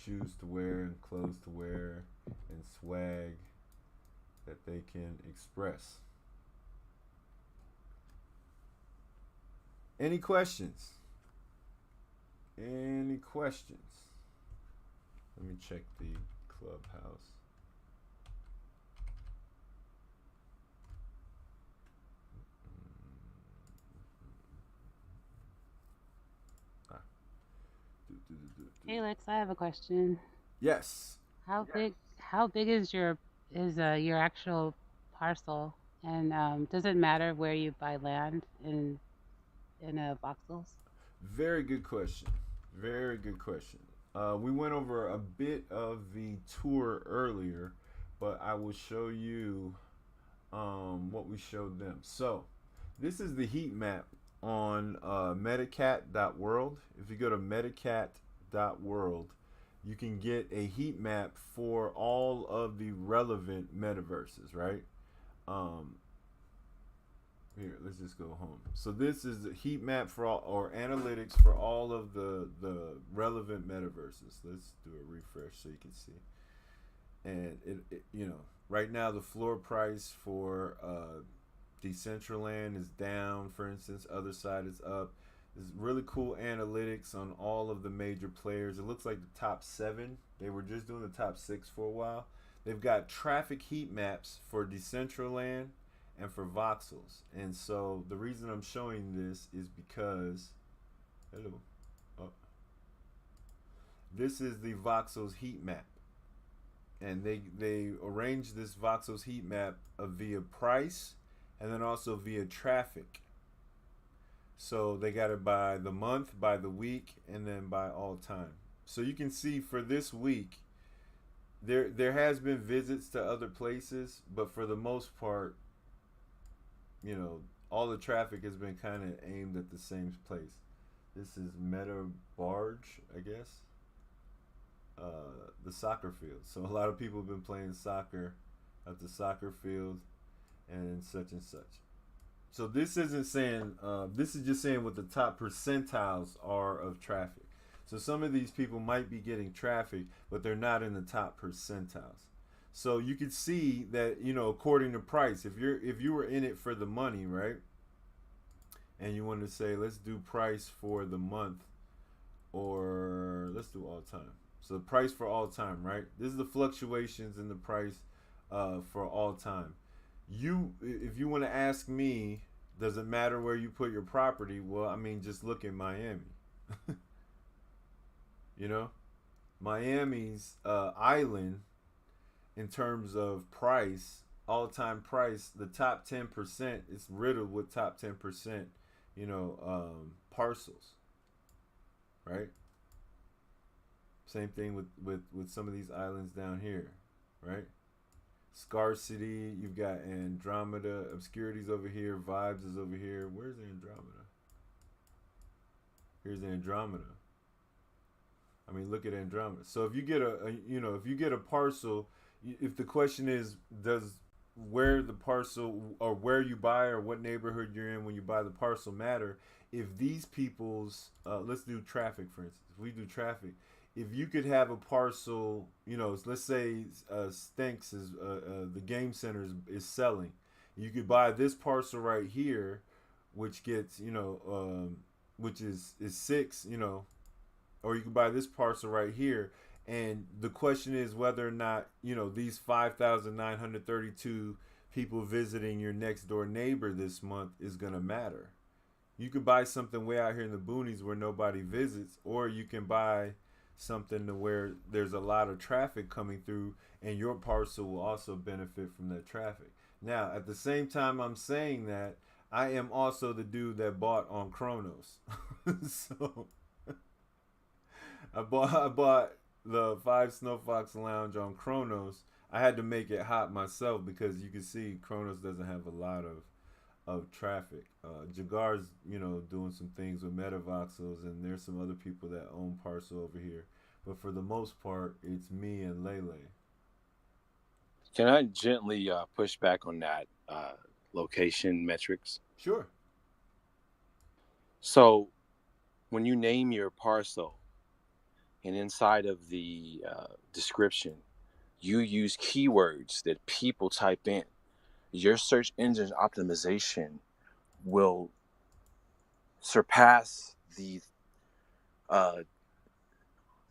shoes to wear and clothes to wear and swag that they can express. Any questions? Any questions? Let me check the clubhouse. Hey Lex, I have a question. Yes. How big is your actual parcel, and does it matter where you buy land in Voxels? Very good question. Very good question. We went over a bit of the tour earlier, but I will show you what we showed them. So this is the heat map on metacat.world. If you go to metacat.world, you can get a heat map for all of the relevant metaverses, right? Here, let's just go home. So this is the heat map for all, or analytics for all of the relevant metaverses. Let's do a refresh so you can see. And it you know, right now the floor price for Decentraland is down, for instance. Other side is up. There's really cool analytics on all of the major players. It looks like the top 7. They were just doing the top 6 for a while. They've got traffic heat maps for Decentraland and for Voxels. And so the reason I'm showing this is because, hello, this is the Voxels Heat Map. And they arranged this Voxels Heat Map via price and then also via traffic. So they got it by the month, by the week, and then by all time. So you can see for this week, there has been visits to other places, but for the most part, you know, all the traffic has been kind of aimed at the same place. This is Meta Barge, I guess. The soccer field. So a lot of people have been playing soccer at the soccer field and such and such. So this isn't saying, this is just saying what the top percentiles are of traffic. So some of these people might be getting traffic, but they're not in the top percentiles. So you could see that, you know, according to price, if you were in it for the money, right? And you want to say, let's do price for the month, or let's do all time. So the price for all time, right? This is the fluctuations in the price for all time. If you want to ask me, does it matter where you put your property? Well, I mean, just look at Miami. You know, Miami's island, in terms of price, all-time price, the top 10% is riddled with top 10%, you know, parcels, right? Same thing with some of these islands down here, right? Scarcity, you've got Andromeda, Obscurity's over here, Vibes is over here. Where's Andromeda? Here's Andromeda. I mean, look at Andromeda. So if you get if you get a parcel, if the question is, does where the parcel or where you buy or what neighborhood you're in when you buy the parcel matter? If these people's, let's do traffic, for instance. If we do traffic, if you could have a parcel, you know, let's say Stinks is the game center is selling, you could buy this parcel right here, which gets, you know, which is 6, you know, or you could buy this parcel right here. And the question is whether or not, you know, these 5,932 people visiting your next door neighbor this month is going to matter. You could buy something way out here in the boonies where nobody visits, or you can buy something to where there's a lot of traffic coming through and your parcel will also benefit from that traffic. Now, at the same time I'm saying that, I am also the dude that bought on Chronos. So I bought the 5 Snow Fox Lounge on Chronos. I had to make it hot myself because you can see Chronos doesn't have a lot of traffic. Jagar's, you know, doing some things with Metavoxels, and there's some other people that own parcel over here. But for the most part, it's me and Lele. Can I gently push back on that location metrics? Sure. So when you name your parcel, and inside of the description, you use keywords that people type in, your search engine optimization will surpass the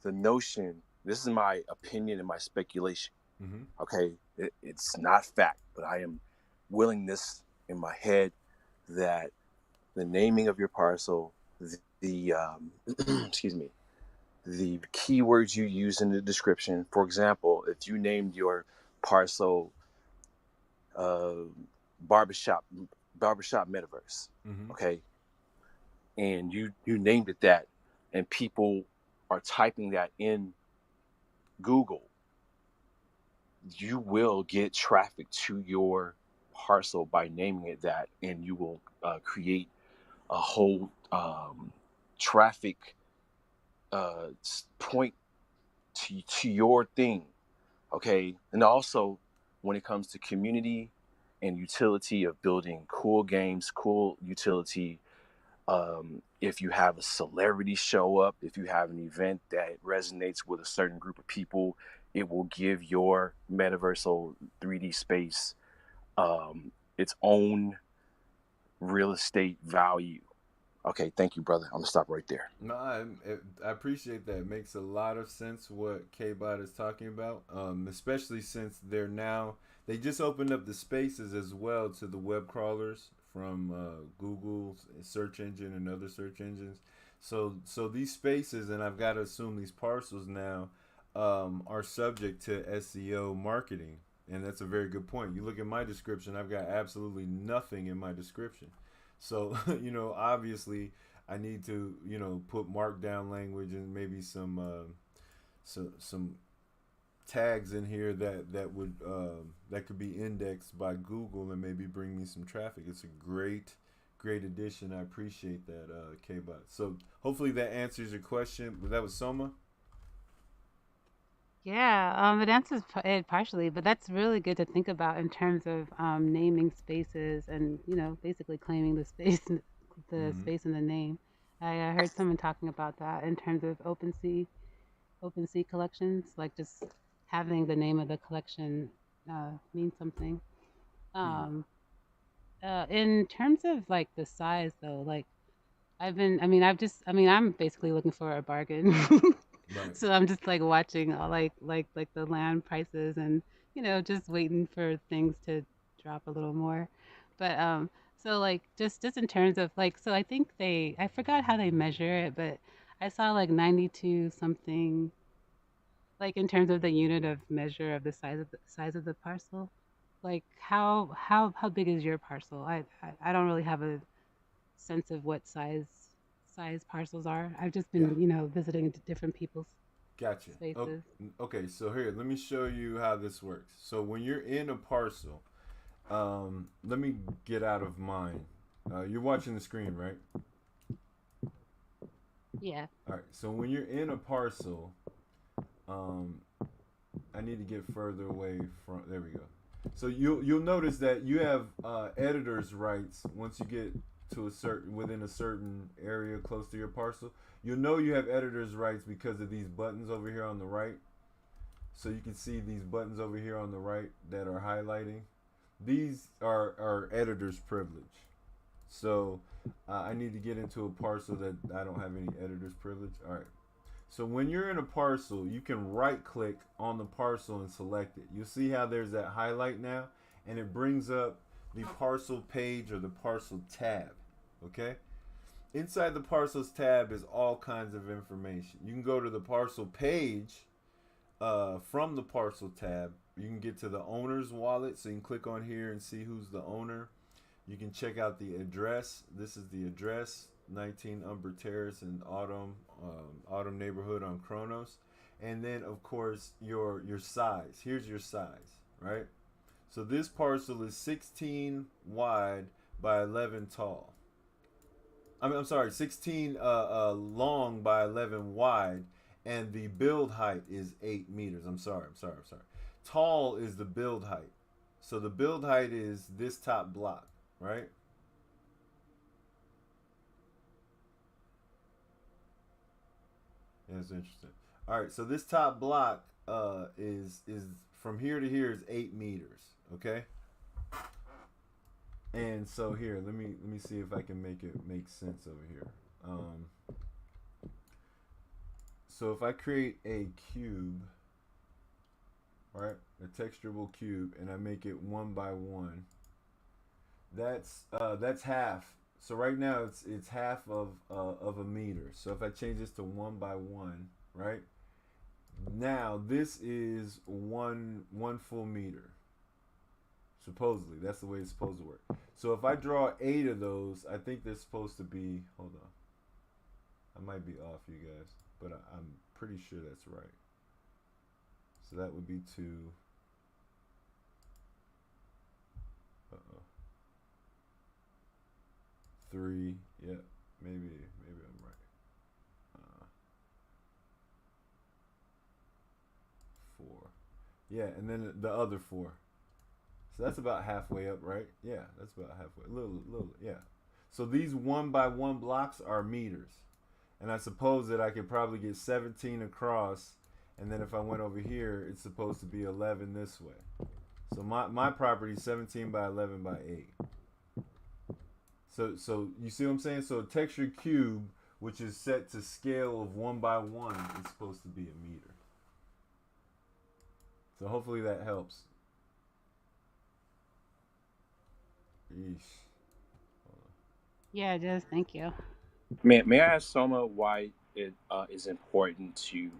notion. This is my opinion and my speculation. Mm-hmm. Okay, it's not fact, but I am willing this in my head that the naming of your parcel, the excuse me, the keywords you use in the description. For example, if you named your parcel barbershop metaverse, Mm-hmm. okay, and you named it that, and people are typing that in Google, you will get traffic to your parcel by naming it that, and you will create a whole traffic point to your thing, okay? And also, when it comes to community and utility of building cool games, cool utility, if you have a celebrity show up, if you have an event that resonates with a certain group of people, it will give your metaversal 3D space its own real estate value. Okay, thank you, brother. I'm gonna stop right there. No, I appreciate that. It makes a lot of sense what K-Bot is talking about, especially since they just opened up the spaces as well to the web crawlers from Google's search engine and other search engines. So these spaces, and I've got to assume these parcels now, are subject to SEO marketing, and that's a very good point. You look at my description; I've got absolutely nothing in my description. So obviously, I need to put markdown language and maybe some tags in here that would that could be indexed by Google and maybe bring me some traffic. It's a great addition. I appreciate that, K-Bot. So hopefully that answers your question. That was Soma. Yeah, it answers it partially, but that's really good to think about in terms of naming spaces and basically claiming the space, the Mm-hmm. space in the name. I heard someone talking about that in terms of OpenSea collections, like just having the name of the collection mean something. Um, in terms of like the size, though, like I'm basically looking for a bargain. Right. So I'm just like watching all like the land prices and just waiting for things to drop a little more. But so like just in terms of like so I think I forgot how they measure it, but I saw like 92 something like in terms of the unit of measure of the size of the parcel. Like how big is your parcel? I don't really have a sense of what size parcels are. I've just Yeah. been visiting different people's Gotcha. spaces. Okay, so here, let me show you how this works. So when you're in a parcel, let me get out of mine. You're watching the screen, right? Yeah. All right. So when you're in a parcel, I need to get further away from. There we go. So you'll notice that you have editor's rights once you get to within a certain area close to your parcel. You'll know you have editor's rights because of these buttons over here on the right. So you can see these buttons over here on the right that are highlighting. These are editor's privilege. So I need to get into a parcel that I don't have any editor's privilege. All right. So when you're in a parcel, you can right click on the parcel and select it. You'll see how there's that highlight now, and it brings up the parcel page or the parcel tab. Okay? Inside the parcels tab is all kinds of information. You can go to the parcel page from the parcel tab. You can get to the owner's wallet, so you can click on here and see who's the owner. You can check out the address. This is the address, 19 Umber Terrace in Autumn neighborhood on Kronos. And then, of course, your size. Here's your size, right? So this parcel is 16 wide by 11 tall. I'm sorry, 16 long by 11 wide, and the build height is 8 meters. I'm sorry. Tall is the build height. So the build height is this top block, right? Yeah, that's interesting. All right, so this top block is from here to here is 8 meters, okay? And so here, let me see if I can make it make sense over here. So if I create a cube, right, a texturable cube, and I make it 1 by 1, that's half. So right now it's half of a meter. So if I change this to 1 by 1, right? Now this is one full meter. Supposedly, that's the way it's supposed to work. So if I draw 8 of those, I think they're supposed to be. Hold on, I might be off, you guys, but I'm pretty sure that's right. So that would be 2. 3. Yeah, maybe I'm right. 4. Yeah, and then the other 4. So that's about halfway up, right? Yeah, that's about halfway. Little, yeah. So these 1 by 1 blocks are meters. And I suppose that I could probably get 17 across, and then if I went over here, it's supposed to be 11 this way. So my property is 17 by 11 by 8. So you see what I'm saying? So a textured cube, which is set to scale of 1 by 1, is supposed to be a meter. So hopefully that helps. Yeesh. Yeah, it does. Thank you. May I ask Soma why it is important to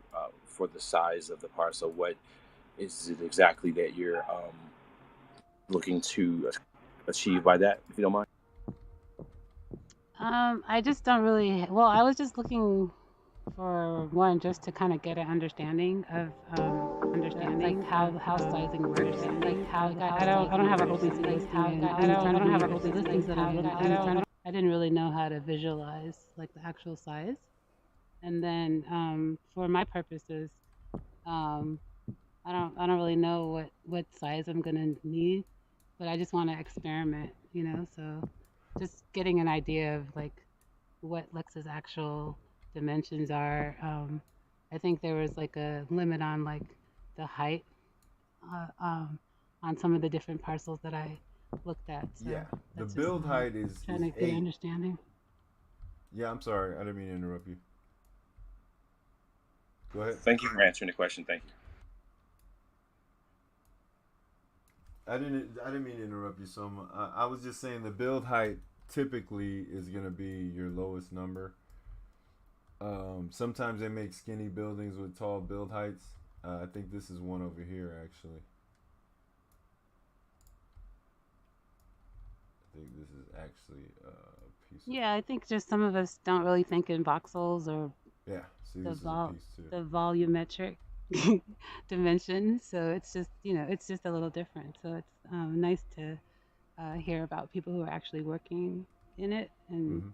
for the size of the parcel? What is it exactly that you're looking to achieve by that, if you don't mind? I just don't really. Well, I was just looking for one just to kind of get an understanding of like how sizing works. Like how I don't have a whole piece of listing. I don't have a whole piece of listings that I didn't really know how to visualize like the actual size. And then for my purposes, um, I don't really know what size I'm gonna need, but I just want to experiment, you know. So just getting an idea of like what Lex's actual dimensions are. I think there was like a limit on like the height on some of the different parcels that I looked at. So yeah, the build height is trying to get an understanding. Yeah, I'm sorry, I didn't mean to interrupt you. Go ahead. Thank you for answering the question. Thank you. I didn't mean to interrupt you, Soma. I was just saying the build height typically is gonna be your lowest number. Sometimes they make skinny buildings with tall build heights. I think this is one over here actually. I think this is actually a piece. Yeah, I think just some of us don't really think in voxels or see, this is a piece too. the volumetric dimension. So it's just it's just a little different. So it's nice to hear about people who are actually working in it, and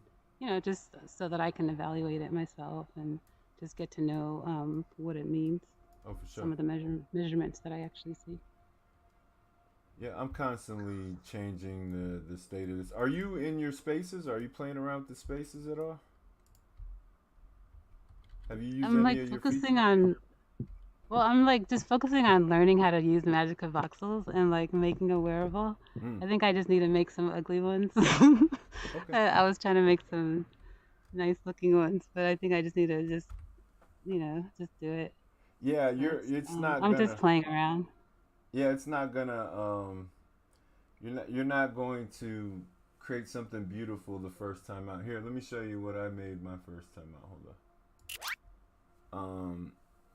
just so that I can evaluate it myself and just get to know what it means. Oh, for sure. Some of the measurements that I actually see. Yeah, I'm constantly changing the state of this. Are you in your spaces? Are you playing around with the spaces at all? Have you used any of your features? I'm like just focusing on learning how to use magic of voxels and like making a wearable. I think I just need to make some ugly ones. Okay. I was trying to make some nice looking ones, but I think I just need to just do it. Yeah, it's not. I'm just playing around. Yeah, it's not gonna. You're not going to create something beautiful the first time out. Here, let me show you what I made my first time out. Hold up.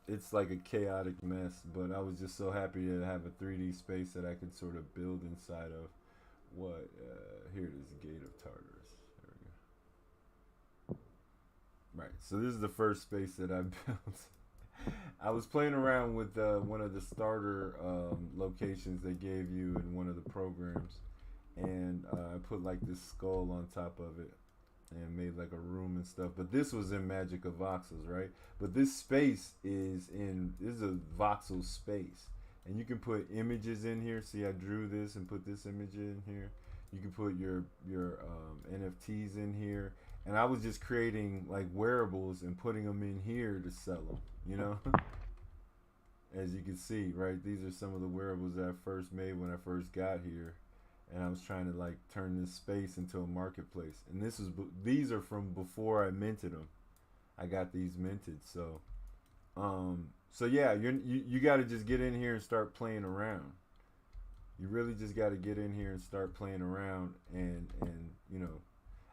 It's like a chaotic mess, but I was just so happy to have a 3D space that I could sort of build inside of. What? Here it is, Gate of Tartarus. There we go. Right. So this is the first space that I built. I was playing around with one of the starter locations they gave you in one of the programs, and I put like this skull on top of it and made like a room and stuff. But this was in Magic of Voxels, right? But this space is a voxel space, and you can put images in here. See, I drew this and put this image in here. You can put your NFTs in here, and I was just creating like wearables and putting them in here to sell them. You know, as you can see, right? These are some of the wearables that I first made when I first got here, and I was trying to like turn this space into a marketplace. And these are from before I minted them. I got these minted, so yeah, you got to just get in here and start playing around. You really just got to get in here and start playing around, and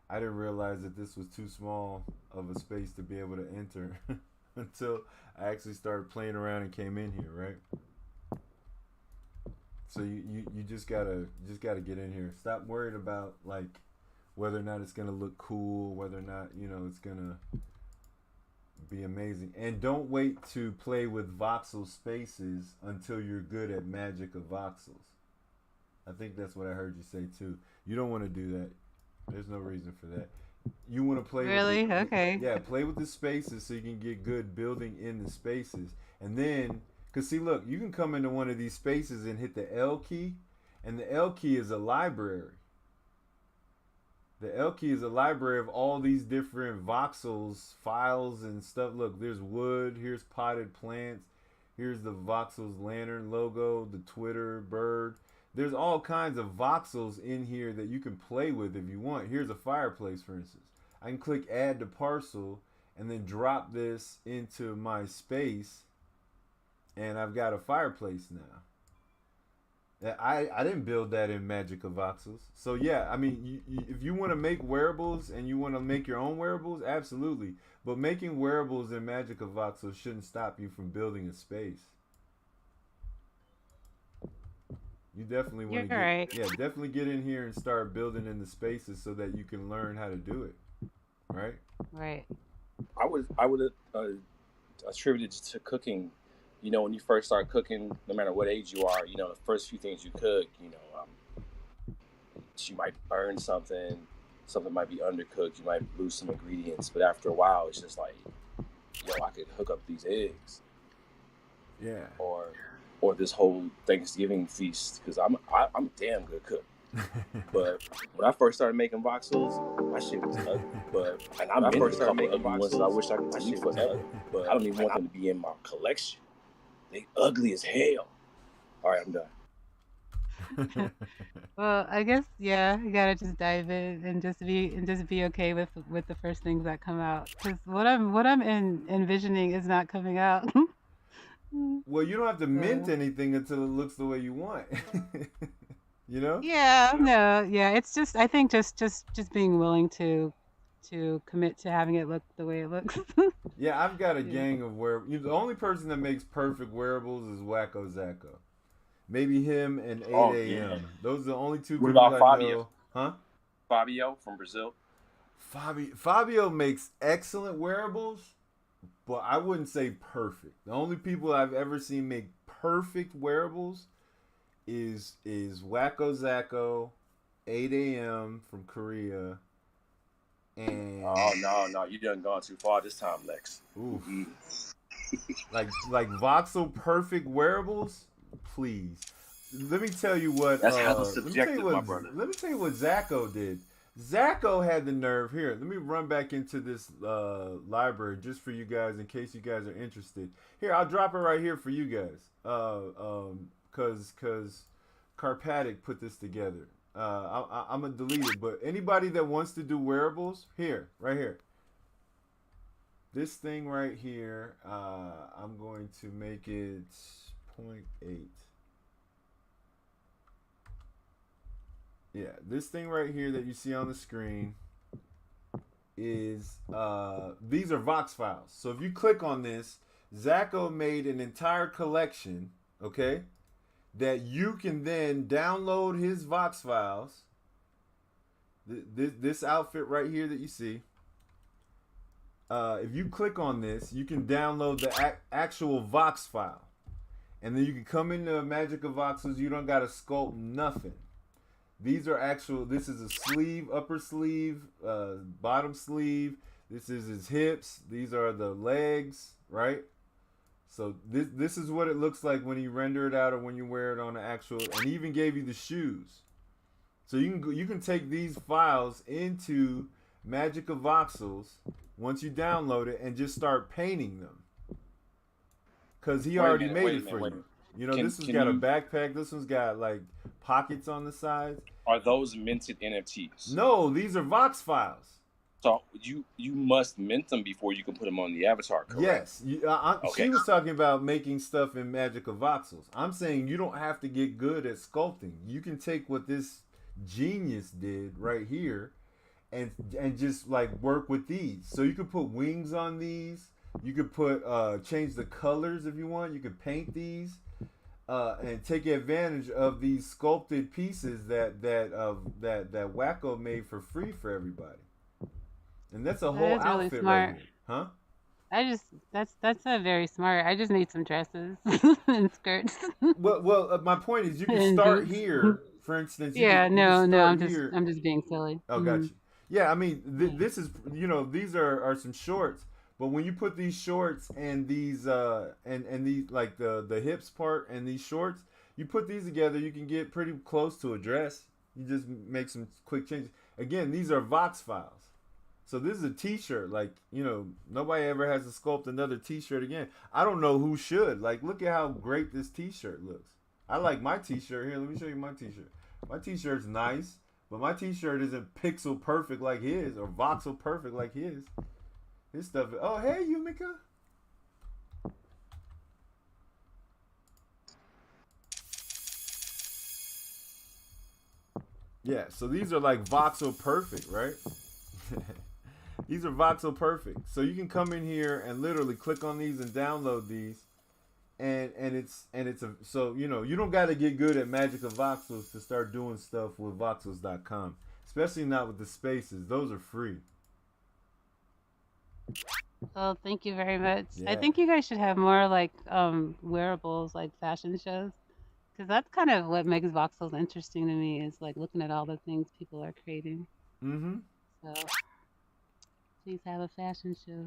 I didn't realize that this was too small of a space to be able to enter. Until I actually started playing around and came in here, right? So you just gotta get in here. Stop worried about like whether or not it's gonna look cool, whether or not it's gonna be amazing. And don't wait to play with voxel spaces until you're good at Magic of Voxels. I think that's what I heard you say too. You don't want to do that. There's no reason for that. You want to play okay. Yeah, play with the spaces so you can get good building in the spaces. And then, because see, look, you can come into one of these spaces and hit the L key, and the L key is a library. The L key is a library of all these different voxels, files, and stuff. Look, there's wood, here's potted plants, here's the Voxels lantern logo, the Twitter bird. there's all kinds of voxels in here that you can play with if you want. Here's a fireplace, for instance. I can click add to parcel and then drop this into my space, and I've got a fireplace now. I didn't build that in Magic of Voxels. So yeah, I mean, if you want to make wearables and you want to make your own wearables, absolutely. But making wearables in Magic of Voxels shouldn't stop you from building a space. You definitely want to get, right. yeah, definitely get in here and start building in the spaces so that you can learn how to do it. Right? Right. I would attribute it to cooking. You know, when you first start cooking, no matter what age you are, you know, the first few things you cook, you know, you might burn something might be undercooked, you might lose some ingredients, but after a while, it's just like, yo, I could hook up these eggs. Yeah. Or this whole Thanksgiving feast, because I'm a damn good cook. But when I first started making voxels, my shit was ugly. And I first started making voxels, I wish I could delete forever. But I don't even want them to be in my collection. They ugly as hell. All right, I'm done. Well, I guess yeah, you gotta just dive in and just be okay with the first things that come out. Because what I'm envisioning is not coming out. Well, you don't have to mint anything until it looks the way you want. You know? Yeah, no, yeah. It's just I think just being willing to commit to having it look the way it looks. Yeah, I've got a gang of wearables. The only person that makes perfect wearables is Wacko Zacko. Maybe him and 8 a.m. Yeah. Those are the only two what people about I Fabio? know. Huh? Fabio from Brazil. Fabio makes excellent wearables, but I wouldn't say perfect. The only people I've ever seen make perfect wearables is Wacko Zacko, 8 a.m. from Korea, and no, you done gone too far this time, Lex. Oof. like Voxel perfect wearables, please. Let me tell you what. That's hella subjective, my brother. Let me tell you what Zacko did. Zacko had the nerve. Here, let me run back into this library just for you guys in case you guys are interested. Here, I'll drop it right here for you guys. Cause Carpatic put this together. I'm gonna delete it, but anybody that wants to do wearables, right here. This thing right here, I'm going to make it 0.8. Yeah, this thing right here that you see on the screen is, these are Vox files. So if you click on this, Zacko made an entire collection, okay, that you can then download his Vox files. This outfit right here that you see. If you click on this, you can download the actual Vox file. And then you can come into Magic of Voxels. You don't got to sculpt nothing. These are actual, this is a sleeve, upper sleeve, bottom sleeve. This is his hips. These are the legs, right? So this is what it looks like when you render it out or when you wear it on the actual, and he even gave you the shoes. So you can take these files into Magic of Voxels once you download it and just start painting them. Because he already made it for you. You know, this one's got a backpack. This one's got like pockets on the sides. Are those minted NFTs? No, these are Vox files. So you must mint them before you can put them on the avatar, correct? Yes. Okay. She was talking about making stuff in Magic of Voxels. I'm saying you don't have to get good at sculpting. You can take what this genius did right here and just like work with these. So you could put wings on these. You could put change the colors if you want. You could paint these. And take advantage of these sculpted pieces that Wacko made for free for everybody, and that's a whole outfit really right here, huh? That's a very smart. I just need some dresses and skirts. Well, my point is you can start here, for instance. I'm just being silly. Oh, gotcha. Yeah, I mean this is these are some shorts. But when you put these shorts and these and these like the hips part and these shorts, you put these together, you can get pretty close to a dress. You just make some quick changes. Again, these are Vox files. So this is a t-shirt. Like, nobody ever has to sculpt another t-shirt again. I don't know who should. Like, look at how great this t-shirt looks. I like my t-shirt. Here, let me show you my t-shirt. My t-shirt's nice, but my t-shirt isn't pixel perfect like his or voxel perfect like his. His stuff. Oh, hey, Yumika. Yeah, so these are like voxel perfect, right? These are voxel perfect. So you can come in here and literally click on these and download these. And it's a, so you know, you don't got to get good at Magic of Voxels to start doing stuff with voxels.com, especially not with the spaces. Those are free. Well, thank you very much. Yeah. I think you guys should have more like wearables, like fashion shows, because that's kind of what makes voxels interesting to me, is like looking at all the things people are creating. Mm-hmm. So please have a fashion show.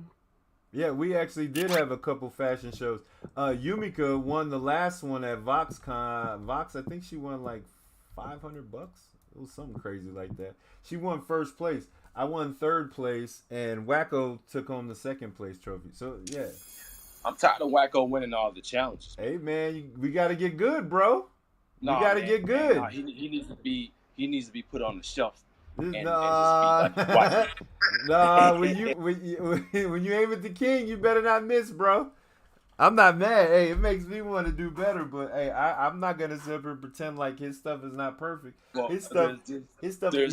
Yeah, we actually did have a couple fashion shows. Yumika won the last one at VoxCon. Vox, I think she won like $500. It was something crazy like that. She won first place. I won third place, and Wacko took home the second place trophy. So yeah, I'm tired of Wacko winning all the challenges. Hey man, we got to get good, bro. No, we got to get good. Nah, he needs to be put on the shelf. And just be like, nah, when you aim at the king, you better not miss, bro. I'm not mad. Hey, it makes me want to do better, but hey, I'm not gonna sit here and pretend like his stuff is not perfect. Well, his stuff. You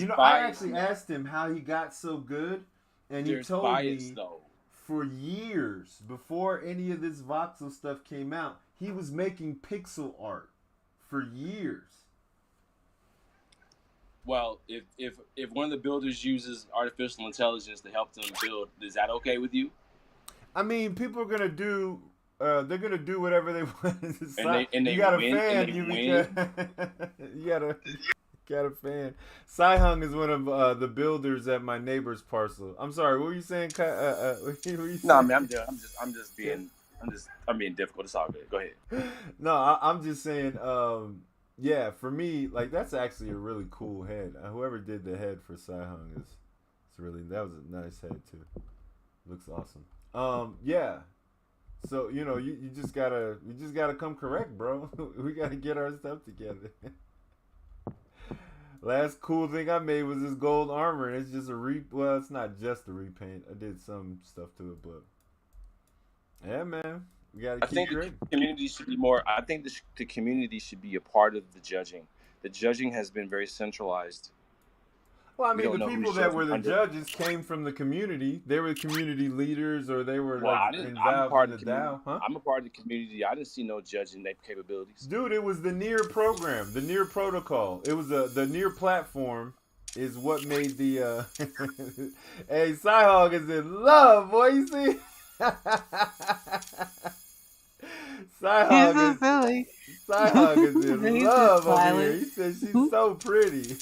know, I actually asked him how he got so good, and he told me for years before any of this voxel stuff came out, he was making pixel art for years. Well, if one of the builders uses artificial intelligence to help them build, is that okay with you? I mean, people are gonna do. They're gonna do whatever they want. And you got a fan. You got a fan. Sihung is one of the builders at my neighbor's parcel. I'm sorry. What were you saying? No, man. I'm being difficult. It's all good. Go ahead. No, I'm just saying. Yeah, for me, like that's actually a really cool head. Whoever did the head for Sihung that was a nice head too. Looks awesome. Yeah. So you know, you just gotta come correct, bro. We gotta get our stuff together. Last cool thing I made was this gold armor, and it's just well, it's not just a repaint. I did some stuff to it, but yeah, man. I think the community should be more. I think the community should be a part of the judging. The judging has been very centralized. Well, I mean, the people that were the judges came from the community. They were community leaders, or they were involved in the DAO. Huh? I'm a part of the community. I didn't see no judging their capabilities. Dude, it was the NEAR program, the NEAR protocol. It was the NEAR platform is what made the. Hey, Cyhog is in love, boy. You see. Cyhog is in love over here. He said she's so pretty.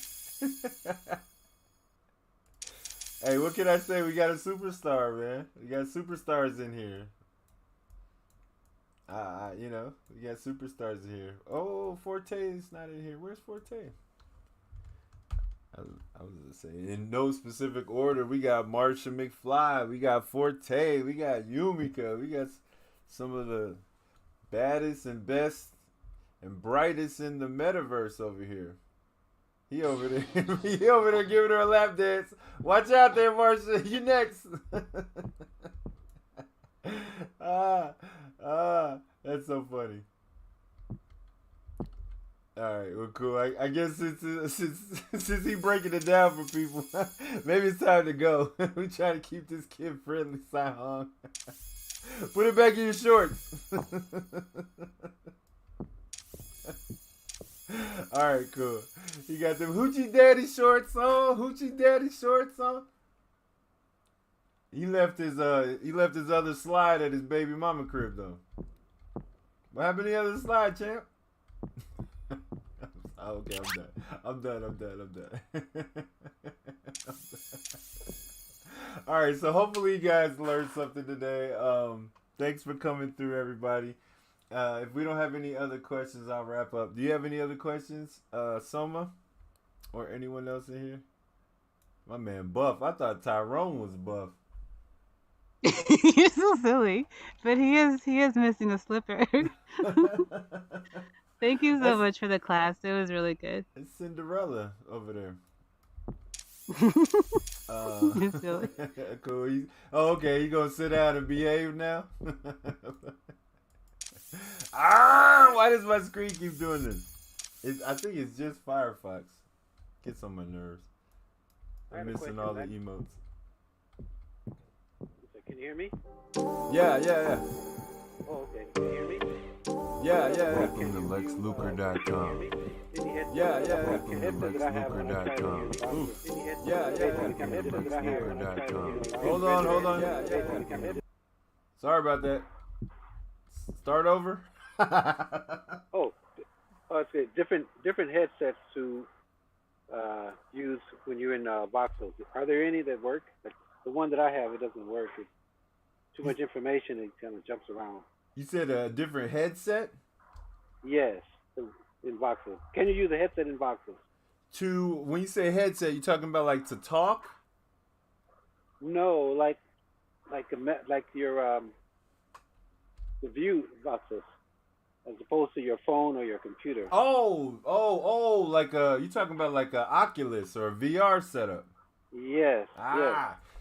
Hey, what can I say? We got a superstar, man. We got superstars in here. You know, we got superstars in here. Oh, Forte's not in here. Where's Forte? I was gonna say, in no specific order, we got Marsha McFly, we got Forte, we got Yumika, we got some of the baddest and best and brightest in the metaverse over here. He over there giving her a lap dance. Watch out there, Marsha. You next. That's so funny. All right, well, cool. I guess since he breaking it down for people, maybe it's time to go. We try to keep this kid friendly, Sihong. Put it back in your shorts. All right, cool. You got them Hoochie Daddy shorts on. He left his other slide at his baby mama crib though. What happened to the other slide, champ? Okay, I'm done. All right, so hopefully you guys learned something today. Thanks for coming through, everybody. If we don't have any other questions, I'll wrap up. Do you have any other questions, Soma, or anyone else in here? My man Buff. I thought Tyrone was Buff. You're so silly, but he is missing a slipper. Thank you so That's- much for the class. It was really good. It's Cinderella over there. You're silly. Cool. Okay. You gonna sit down and behave now? Why does my screen keep doing this? I think it's just Firefox. Gets on my nerves. I'm missing all the emotes. Can you hear me? Yeah. Oh, okay. Can you hear me? Yeah. Welcome to LexLuker.com. Yeah. Welcome to LexLuker.com. Yeah. LexLuker.com. Hold on. Yeah. Sorry about that. Start over. It's different headsets to use when you're in Voxels. Are there any that work? Like the one that I have, it doesn't work. It's too much information. It kind of jumps around. You said a different headset? Yes, in Voxels. Can you use a headset in Voxels? When you say headset, you talking about like to talk? No, like your the view Voxels, as opposed to your phone or your computer. Oh, like you talking about like a Oculus or a VR setup? Yes.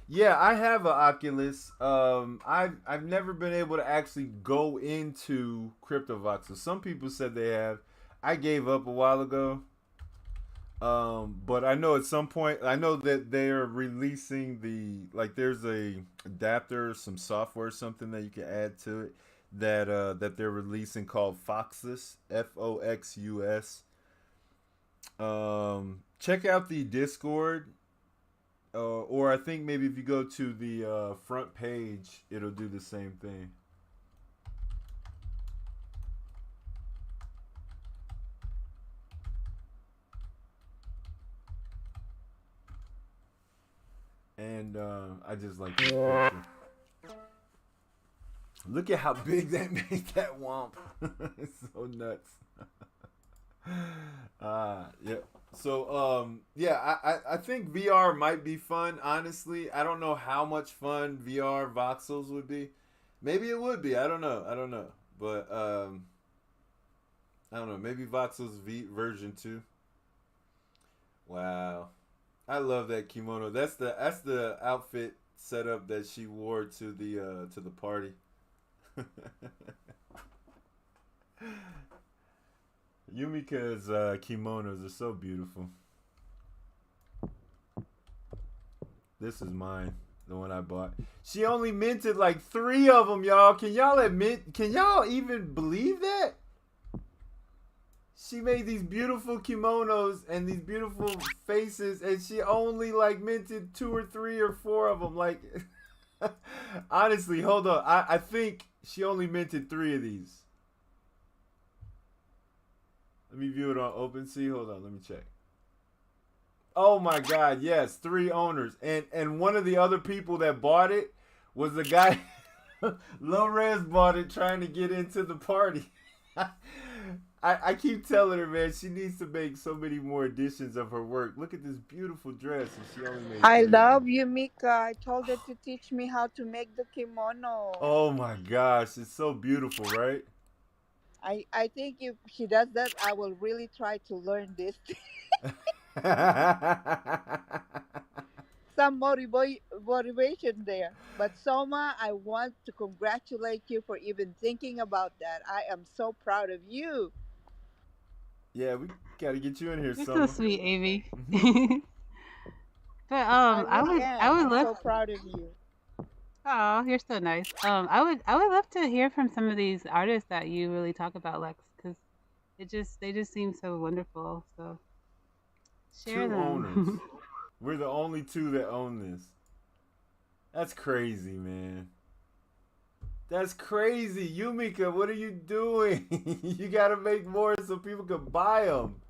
Yeah, I have an Oculus. I've never been able to actually go into CryptoVoxels. Some people said they have. I gave up a while ago. But I know at some point, I know that they are releasing there's a adapter, some software, something that you can add to it that they're releasing called Foxus, Foxus. Check out the Discord. Or I think maybe if you go to the front page, it'll do the same thing. And I just like this picture. Look at how big that made that womp. It's so nuts. Yeah. So I think VR might be fun, honestly. I don't know how much fun VR Voxels would be. Maybe it would be. I don't know. But I don't know. Maybe Voxels version 2. Wow. I love that kimono. That's the outfit setup that she wore to the party. Yumika's kimonos are so beautiful. This is mine, the one I bought. She only minted like 3 of them, y'all. Can y'all even believe that? She made these beautiful kimonos and these beautiful faces, and she only like minted 2 or 3 or 4 of them. Like, honestly, hold on. I think she only minted 3 of these. Let me view it on OpenSea. Hold on, let me check. Oh my God, yes, 3 owners. And one of the other people that bought it was the guy, Low Res bought it trying to get into the party. I keep telling her, man, she needs to make so many more editions of her work. Look at this beautiful dress, and she only made. I love you, Mika. I told her to teach me how to make the kimono. Oh my gosh, it's so beautiful, right? I think if she does that, I will really try to learn this. Some motivation there. But Soma, I want to congratulate you for even thinking about that. I am so proud of you. Yeah, we gotta get you in here, You're Summer. so sweet, Amy. But I would I'm so proud of you. Oh, you're so nice. I would love to hear from some of these artists that you really talk about, Lex, because they just seem so wonderful. So share 2 them. owners. We're the only 2 that own this. That's crazy, man. That's crazy. Yumika, what are you doing? You gotta make more so people can buy them.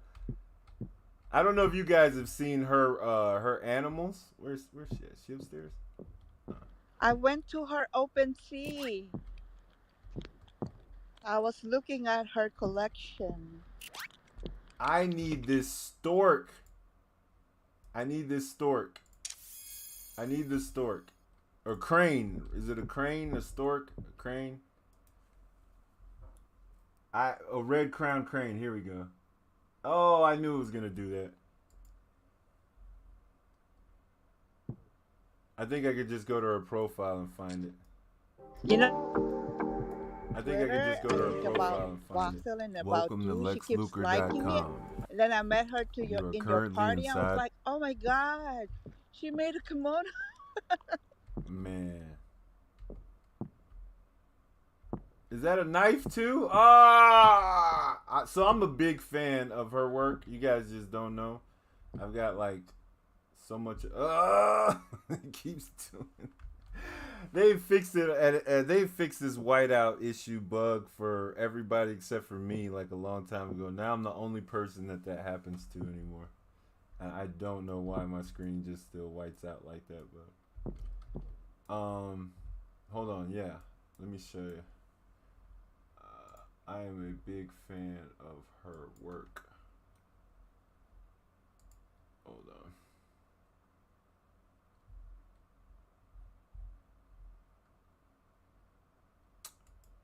I don't know if you guys have seen her animals. Where's she at? Is she upstairs? I went to her OpenSea. I was looking at her collection. I need this stork. I need this stork. I need this stork. Or crane. Is it a crane? A stork? A crane? A red crown crane. Here we go. Oh, I knew it was gonna do that. I think I could just go to her profile and find it. You know, I think I could Twitter, just go I to her think about profile and find it. Voxel and about Welcome to you. She keeps liking it. LexLuker.com. And then I met her to You your are in your currently party. I was inside. like, oh my god, she made a kimono. Man. Is that a knife too? Ah! So I'm a big fan of her work. You guys just don't know. I've got like so much. It keeps doing. They fixed it. They fixed this whiteout issue bug for everybody except for me like a long time ago. Now I'm the only person that happens to anymore. And I don't know why my screen just still whites out like that. But hold on. Yeah, let me show you. I am a big fan of her work. Hold on.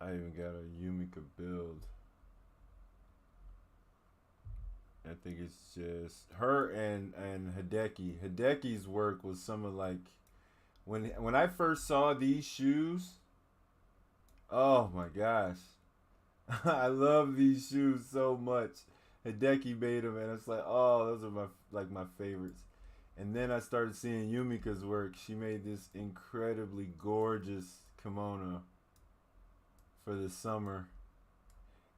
I even got a Yumika build. I think it's just her and Hideki. Hideki's work was some of like when I first saw these shoes. Oh my gosh. I love these shoes so much. Hideki made them, and it's like, oh, those are my favorites. And then I started seeing Yumika's work. She made this incredibly gorgeous kimono for the summer.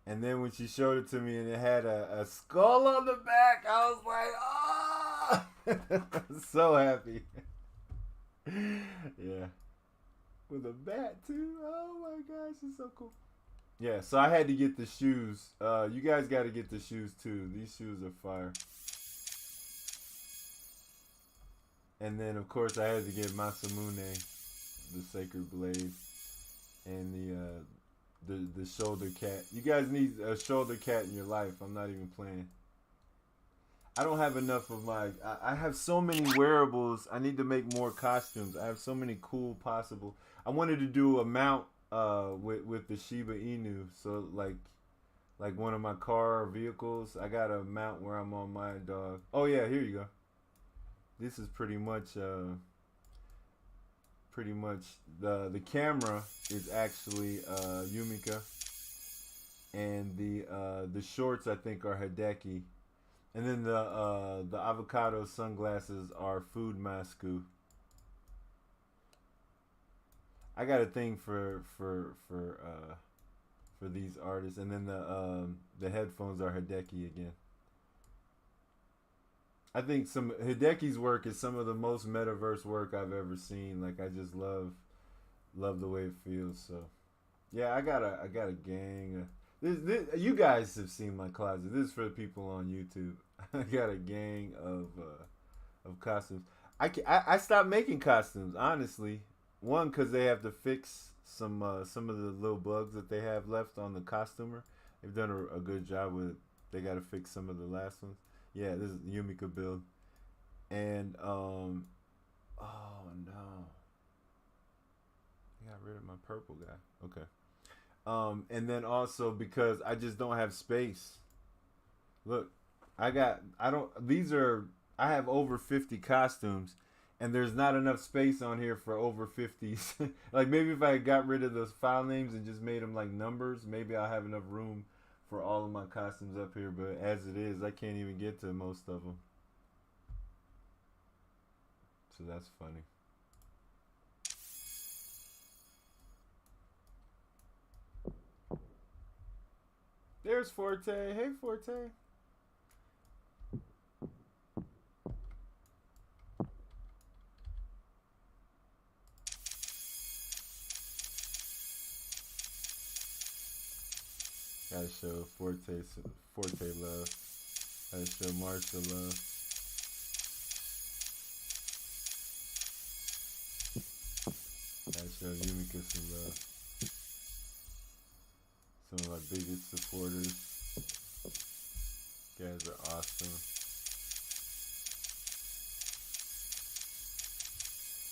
And then when she showed it to me and it had a skull on the back, I was like, oh, so happy. Yeah. With a bat too. Oh my gosh, it's so cool. Yeah, so I had to get the shoes. You guys got to get the shoes too. These shoes are fire. And then of course I had to get Masamune, the Sacred Blade, and the shoulder cat. You guys need a shoulder cat in your life. I'm not even playing. I don't have enough of my. I have so many wearables. I need to make more costumes. I have so many cool possible. I wanted to do a mount with the Shiba Inu. So like one of my car vehicles. I got a mount where I'm on my dog. Oh yeah, here you go. This is pretty much the camera is actually Yumika, and the shorts I think are Hideki, and then the avocado sunglasses are Food Masku. I got a thing for these artists, and then the headphones are Hideki again. I think some Hideki's work is some of the most metaverse work I've ever seen. Like I just love the way it feels. So yeah, I got a gang. This you guys have seen my closet. This is for the people on YouTube. I got a gang of costumes. I stopped making costumes honestly. One, because they have to fix some of the little bugs that they have left on the costumer. They've done a good job with it. They got to fix some of the last ones. Yeah, this is Yumika build. And, oh no. I got rid of my purple guy. Okay. And then also because I just don't have space. Look, I have over 50 costumes, and there's not enough space on here for over 50s. Like maybe if I got rid of those file names and just made them like numbers, maybe I'll have enough room for all of my costumes up here, but as it is, I can't even get to most of them. So that's funny. There's Forte. Hey, Forte. Gotta show Forte love. Gotta show Marsha love. Gotta show Yumika some love. Some of my biggest supporters. You guys are awesome.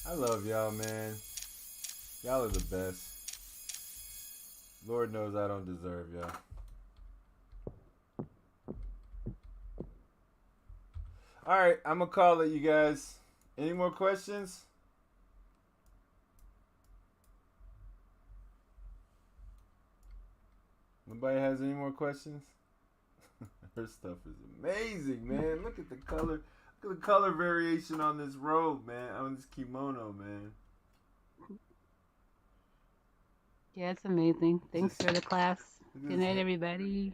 I love y'all, man. Y'all are the best. Lord knows I don't deserve y'all. All right, I'm gonna call it, you guys. Any more questions? Nobody has any more questions? Her stuff is amazing, man. Look at the color. Look at the color variation on this robe, man. On this kimono, man. Yeah, it's amazing. Thanks Just for the class. look at Good this night, head. everybody.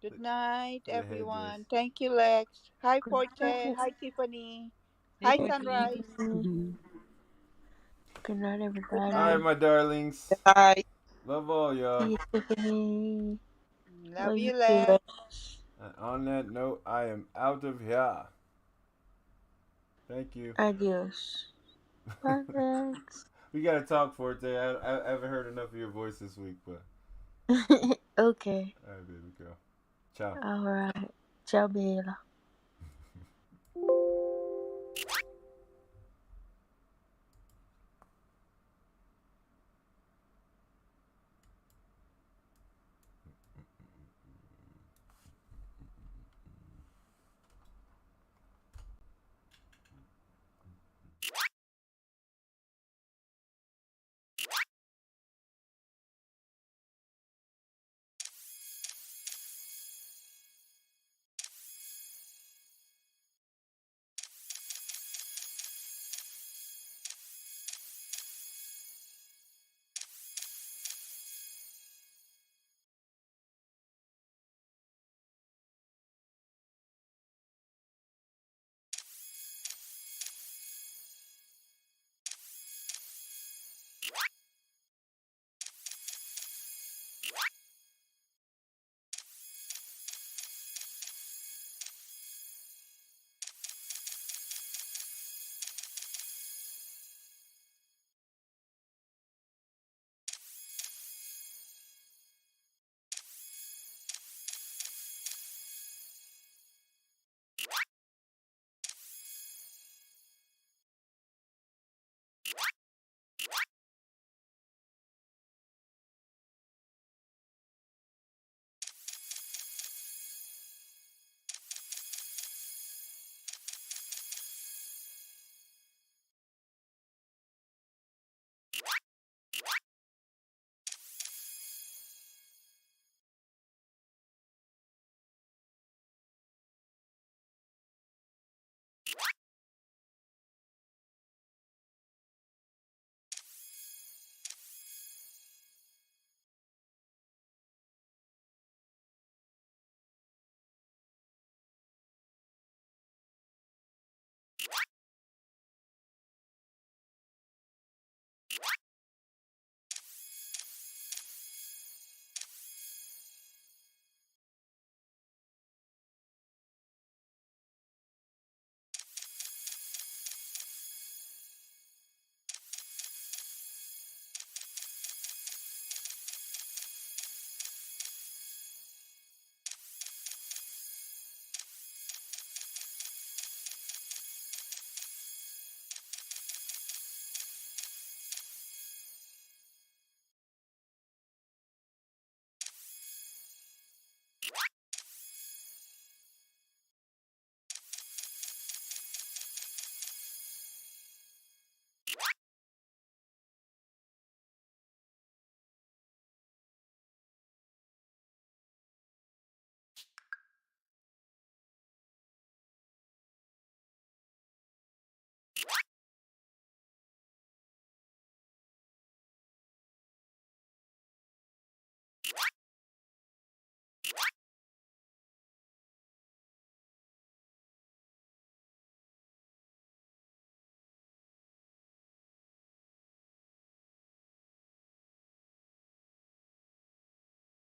Good night, Look at the headdress. everyone. Thank you, Lex. Hi, Good Forte. night. Hi, Tiffany. Hey, Hi, Forte. Sunrise. Mhm. Good night, Good everybody. All right, my darlings. night. Love all y'all. See you, Tiffany. Love you, too, Lex. Lex. And on that note, I am out of here. Thank you. Adios. Bye, Lex. We gotta talk for it today. I haven't heard enough of your voice this week, but Okay. all right, baby girl. Ciao. All right. Ciao, Bella.